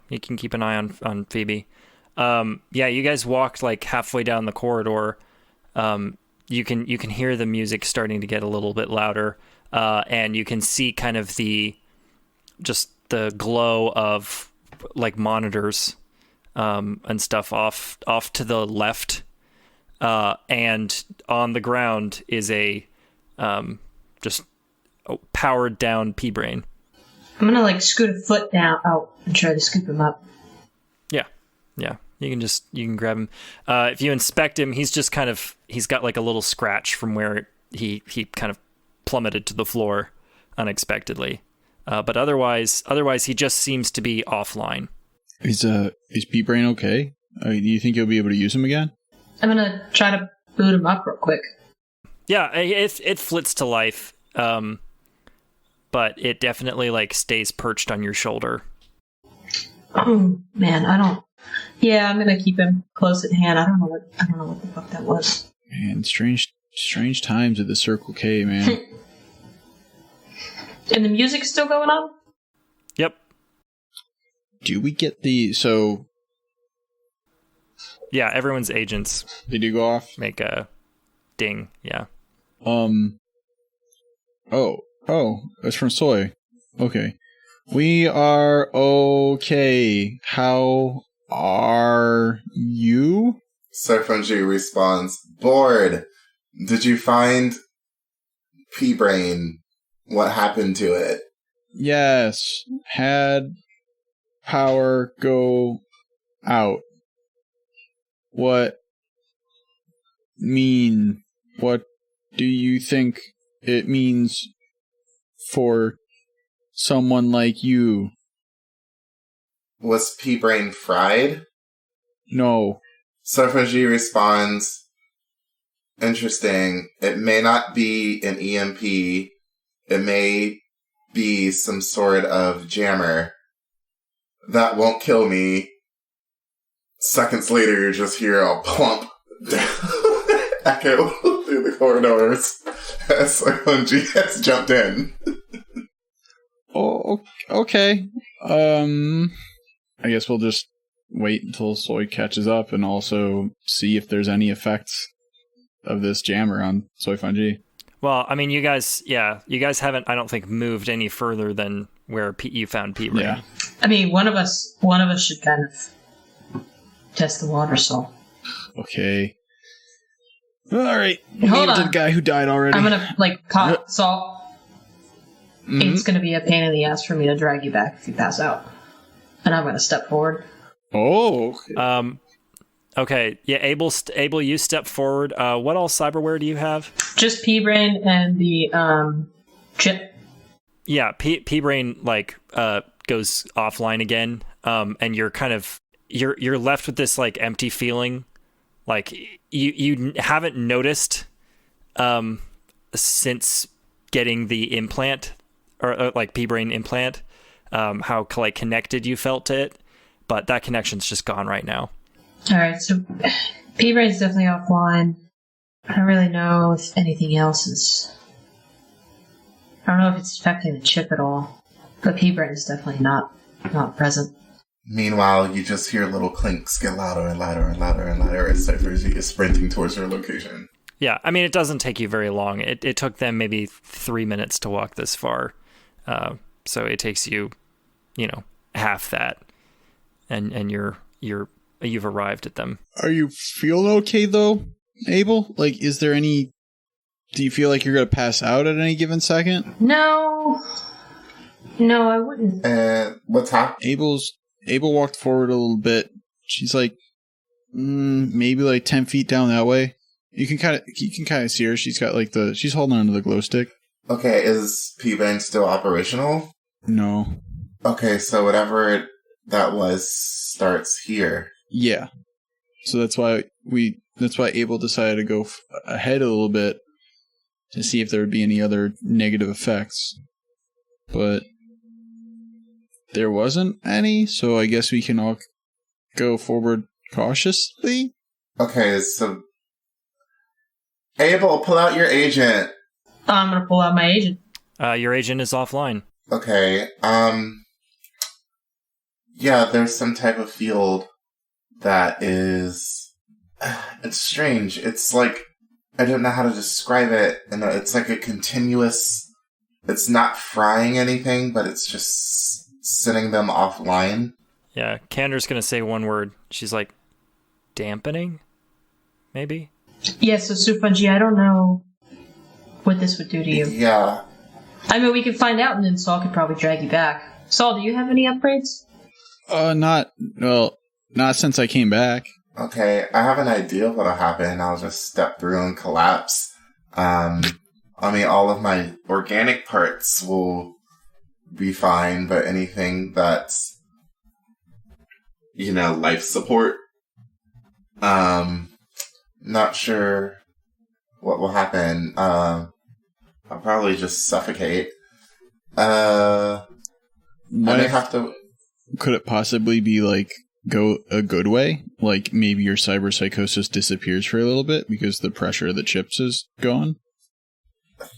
you can keep an eye on Phoebe. You guys walked like halfway down the corridor. You can hear the music starting to get a little bit louder, and you can see kind of the glow of like monitors and stuff off to the left, and on the ground is a just powered down P-Brain. I'm gonna like scoot a foot down out and try to scoop him up. Yeah. You can grab him. If you inspect him, he's got like a little scratch from where he kind of plummeted to the floor unexpectedly. But otherwise he just seems to be offline. Is P-Brain okay? Do you think you'll be able to use him again? I'm gonna try to boot him up real quick. Yeah, it flits to life, but it definitely like stays perched on your shoulder. Oh man, Yeah, I'm gonna keep him close at hand. I don't know what the fuck that was. Man, strange times at the Circle K, man. And the music's still going on? Yep. Do we get Yeah, everyone's agents. They do go off? Make a ding, yeah. Oh, it's from Soy. Okay. We are okay. How are you? Suifenji responds, bored. Did you find P-Brain? What happened to it? Yes. Had power go out. What do you think it means for someone like you? Was P-Brain fried? No. Suifenji responds, interesting. It may not be an EMP. It may be some sort of jammer. That won't kill me. Seconds later, you just hear a plump echo through the corridors as Suifenji has jumped in. Oh, okay. I guess we'll just wait until Soy catches up and also see if there's any effects of this jammer on Suifenji. Well, I mean, you guys haven't, I don't think, moved any further than where you found P-Brain. Yeah. I mean, one of us should kind of test the water, so. Okay. All right. Hold on. The guy who died already. I'm gonna, pop salt. Mm-hmm. It's gonna be a pain in the ass for me to drag you back if you pass out. And I'm gonna step forward. Oh. Okay. Okay. Yeah, Abel, you step forward. What all cyberware do you have? Just P-Brain and the chip. Yeah, P-Brain goes offline again, and you're kind of you're left with this like empty feeling, Like, you haven't noticed since getting the implant, or like P-Brain implant, how like connected you felt to it, but that connection's just gone right now. Alright, so P-Brain's definitely offline. I don't really know if anything else is... I don't know if it's affecting the chip at all. But P-Brain is definitely not present. Meanwhile, you just hear little clinks get louder and louder and louder and louder as Suifenji is sprinting towards her location. Yeah, I mean, it doesn't take you very long. It took them maybe 3 minutes to walk this far. So it takes you, half that. And you've arrived at them. Are you feeling okay, though, Abel? Like, do you feel like you're going to pass out at any given second? No, I wouldn't. What's happening? Abel walked forward a little bit. She's like, maybe like 10 feet down that way. You can kind of see her. She's got like she's holding onto the glow stick. Okay, is P-Brain still operational? No. Okay, so whatever that was starts here. Yeah. So that's why Abel decided to go ahead a little bit to see if there would be any other negative effects. But there wasn't any, so I guess we can all go forward cautiously. Okay, so Abel, pull out your agent. I'm gonna pull out my agent. Your agent is offline. Okay, yeah, there's some type of field that is... It's strange. It's like... I don't know how to describe it. And it's like a continuous... It's not frying anything, but it's just sending them offline. Yeah, Candor's gonna say one word. She's like, dampening? Maybe? Yeah, so Suifenji, I don't know what this would do to you. Yeah. I mean, we could find out, and then Saul could probably drag you back. Saul, do you have any upgrades? Not since I came back. Okay, I have an idea of what'll happen. I'll just step through and collapse. I mean, all of my organic parts will be fine, but anything that's, life support, not sure what will happen. I'll probably just suffocate. I may have to... Could it possibly be, go a good way? Like, maybe your cyberpsychosis disappears for a little bit because the pressure of the chips is gone?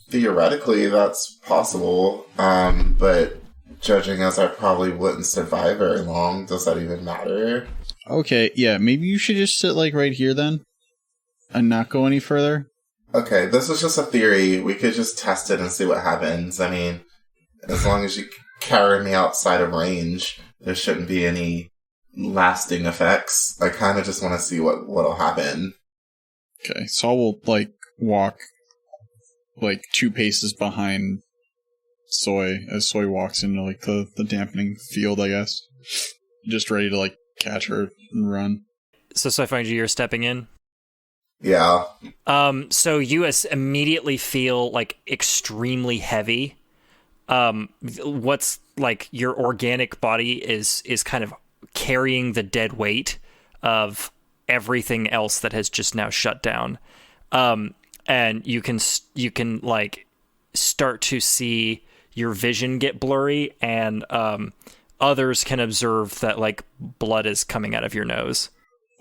Theoretically, that's possible. But judging as I probably wouldn't survive very long, does that even matter? Okay, yeah, maybe you should just sit, right here then? And not go any further? Okay, this is just a theory. We could just test it and see what happens. I mean, as long as you carry me outside of range, there shouldn't be any lasting effects. I kind of just want to see what'll happen. Okay, Saul will, walk, 2 paces behind Soy as Soy walks into, the dampening field, I guess. Just ready to, catch her and run. So Suifenji, you're stepping in? Yeah. So you immediately feel, extremely heavy. What's, your organic body is kind of carrying the dead weight of everything else that has just now shut down. And you can start to see your vision get blurry, and others can observe that blood is coming out of your nose.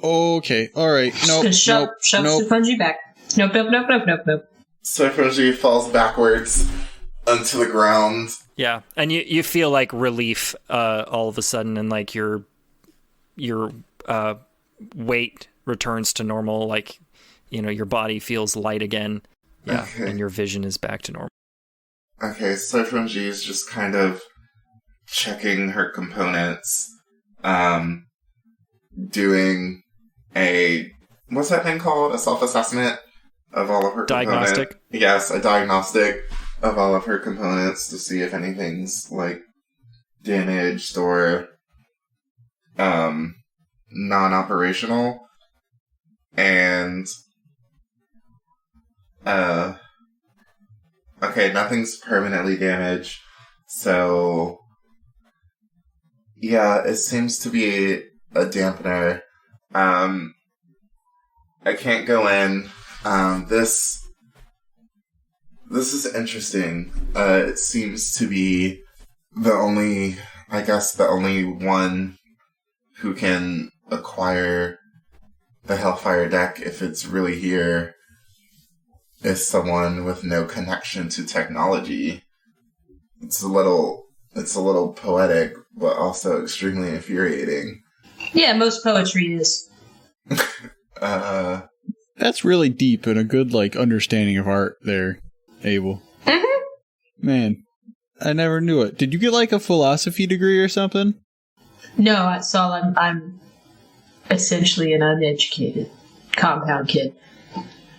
Okay, alright. Nope. Shove Suifenji back. Nope. Suifenji falls backwards onto the ground. Yeah, and you feel relief all of a sudden, and your weight returns to normal. Your body feels light again. Yeah, okay. And your vision is back to normal. Okay, Suifenji is just kind of checking her components, doing what's that thing called? A self-assessment of all of her diagnostic. Components. Yes, a diagnostic of all of her components to see if anything's damaged or non-operational. And okay, nothing's permanently damaged. So yeah, it seems to be a dampener. I can't go in. This is interesting. It seems to be the only one who can acquire the Hellfire deck, if it's really here, is someone with no connection to technology. It's a little poetic, but also extremely infuriating. Yeah, most poetry is. That's really deep and a good, understanding of art there, Abel. Mm-hmm. Man, I never knew it. Did you get, a philosophy degree or something? No, I'm essentially an uneducated compound kid.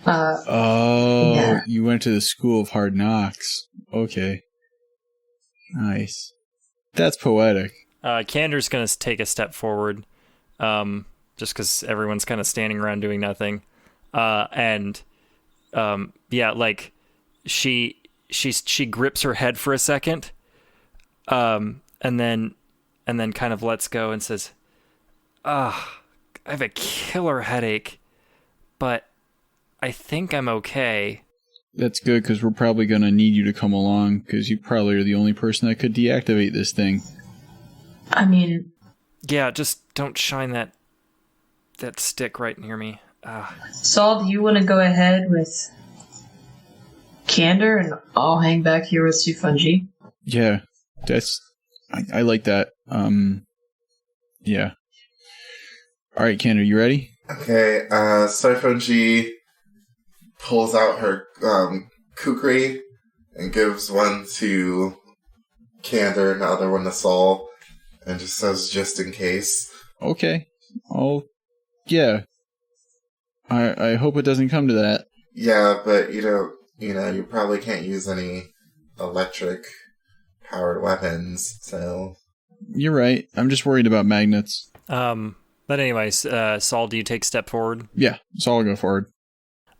Yeah. You went to the School of Hard Knocks. Okay. Nice. That's poetic. Candor's going to take a step forward, just because everyone's kind of standing around doing nothing. She grips her head for a second, and then kind of lets go and says, I have a killer headache, but I think I'm okay. That's good, because we're probably going to need you to come along, because you probably are the only person that could deactivate this thing. I mean... Yeah, just don't shine that stick right near me. Saul, do you want to go ahead with Candor, and I'll hang back here with Suifenji? Yeah, I like that. Yeah. All right, Candor, you ready? Okay, Suifenji pulls out her kukri and gives one to Candor and the other one to Saul, and just says, just in case. Okay. Oh, yeah. I hope it doesn't come to that. Yeah, but you probably can't use any electric-powered weapons, so... You're right. I'm just worried about magnets. But anyways, Saul, do you take a step forward? Yeah, Saul will go forward.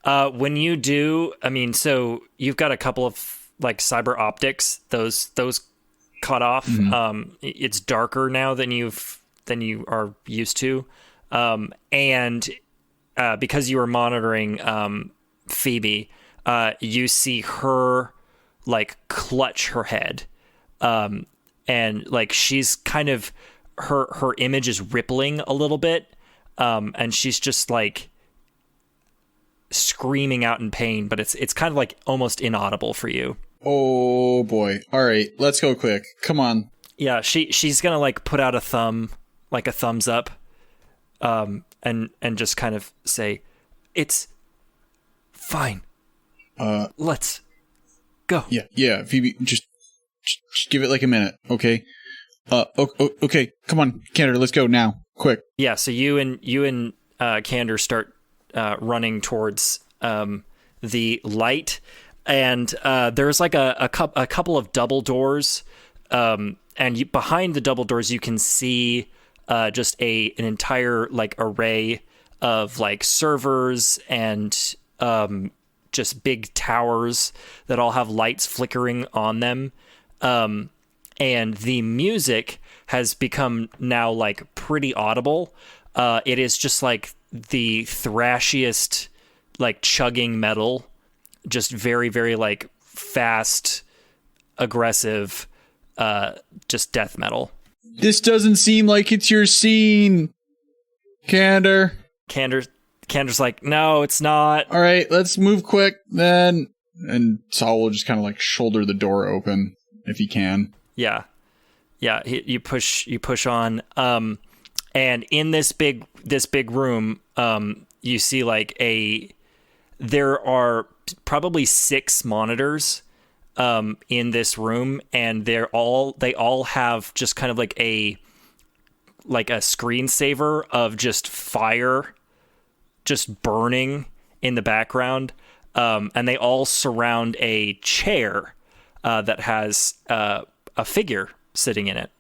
When you do, so you've got a couple of cyber optics. Those cut off. Mm-hmm. It's darker now than you are used to, and because you were monitoring Phoebe, you see her clutch her head, and she's kind of her image is rippling a little bit, and she's just screaming out in pain, but it's kind of almost inaudible for you. Oh boy. All right, let's go quick. Come on. Yeah, she's gonna put out a thumb, a thumbs up, and just kind of say, "It's fine. Let's go." Yeah, Phoebe, just give it a minute, okay? Okay, come on, Candor, let's go now, quick. Yeah, so you and Candor start running towards the light, and there's a couple of double doors, and behind the double doors you can see just an entire array of servers and just big towers that all have lights flickering on them, and the music has become now pretty audible. It is just the thrashiest chugging metal, just very, very fast, aggressive, just death metal. This doesn't seem like it's your scene, Candor. Candor's no, it's not. All right, let's move quick then. And Saul will just kind of shoulder the door open if he can. Yeah. You push on. And in this big room, you see there are probably 6 monitors in this room, and they all have just kind of a screensaver of just fire just burning in the background, and they all surround a chair that has a figure sitting in it.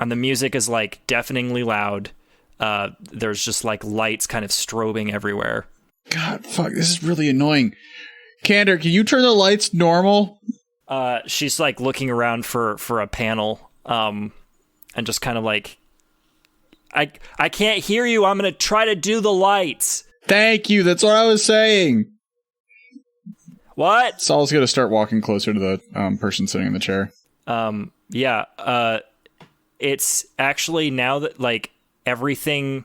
And the music is deafeningly loud. There's just lights kind of strobing everywhere. God, fuck, this is really annoying. Candor, can you turn the lights normal? She's looking around for a panel, and just kind of I can't hear you. I'm going to try to do the lights. Thank you. That's what I was saying. What? Saul's going to start walking closer to the person sitting in the chair. Yeah. It's actually now that, like, everything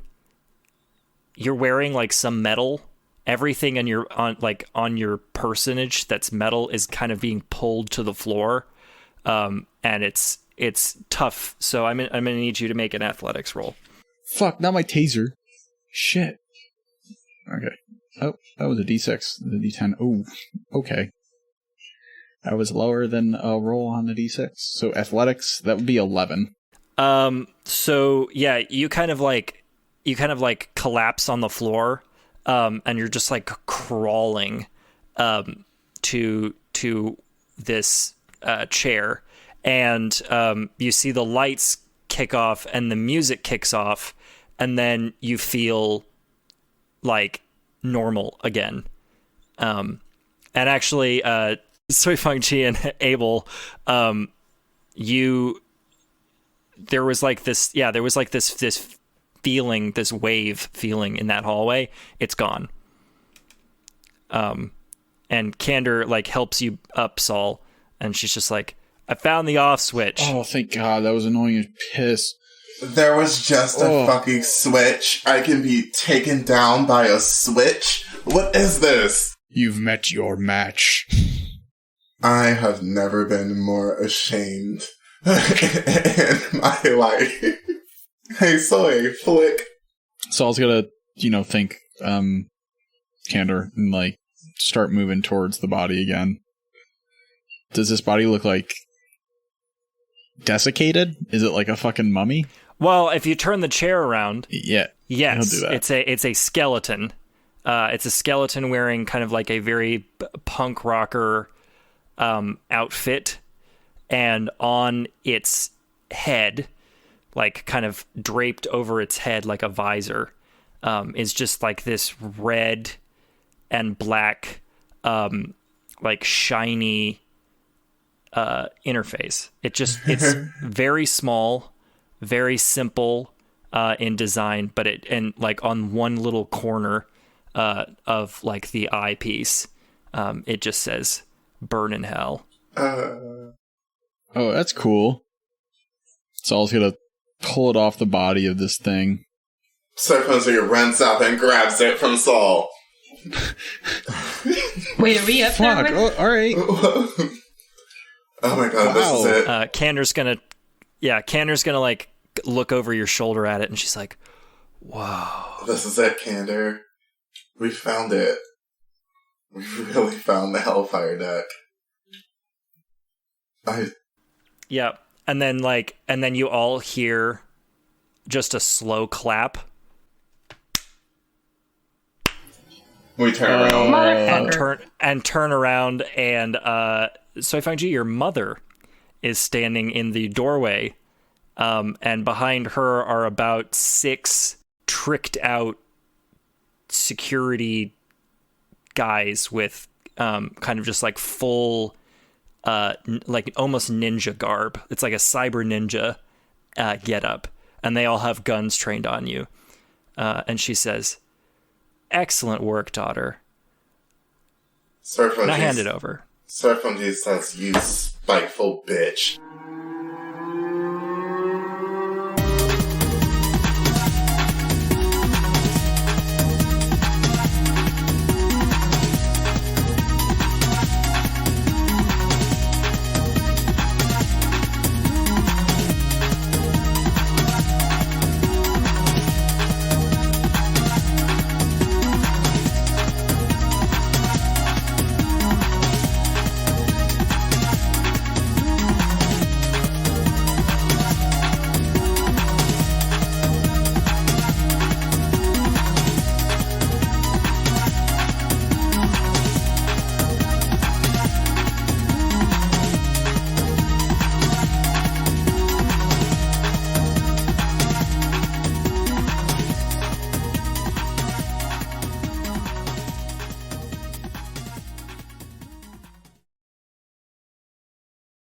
you're wearing, like, some metal, everything on your personage that's metal is kind of being pulled to the floor. And it's tough. So I'm going to need you to make an athletics roll. Fuck, not my taser. Shit. Okay. Oh, that was a D6. The D10. Oh, okay. That was lower than a roll on the D6. So athletics, that would be 11. So yeah, you kind of like collapse on the floor, and you're just like crawling, to this, chair, and, you see the lights kick off and the music kicks off, and then you feel like normal again. And actually, Suifenji and Abel, there was like this feeling, this wave feeling in that hallway. It's gone. And Candor like helps you up, Saul, and she's just like, I found the off switch. Oh, thank God. That was annoying as piss. There was just a fucking switch. I can be taken down by a switch? What is this? You've met your match. I have never been more ashamed in my life. Hey, Soy, flick. Saul's gonna, think, Candor, and, like, start moving towards the body again. Does this body look like desiccated? Is it like a fucking mummy? Well, if you turn the chair around, yes, I'll do that. It's a skeleton. It's a skeleton wearing kind of like a very punk rocker outfit, and on its head, like kind of draped over its head like a visor, is just like this red and black, like shiny interface. It's very small, very simple in design, but and like on one little corner of like the eyepiece, it just says "Burn in Hell." Oh, that's cool. Saul's gonna pull it off the body of this thing. Suifenji runs up and grabs it from Saul. Wait, are we up there? Fuck! Oh, all right. Oh my God, wow. This is it. Candor's gonna like look over your shoulder at it, and she's like, "Whoa, this is it, Candor. We found it. We really found the Hellfire deck." Yeah, and then you all hear just a slow clap. We turn around and turn around, and Suifenji, your mother, is standing in the doorway, and behind her are about 6 tricked out security guys with kind of just like full, like almost ninja garb. It's like a cyber ninja getup, and they all have guns trained on you. And she says, "Excellent work, daughter." Now hand it over. Suifenji says, "You spiteful bitch.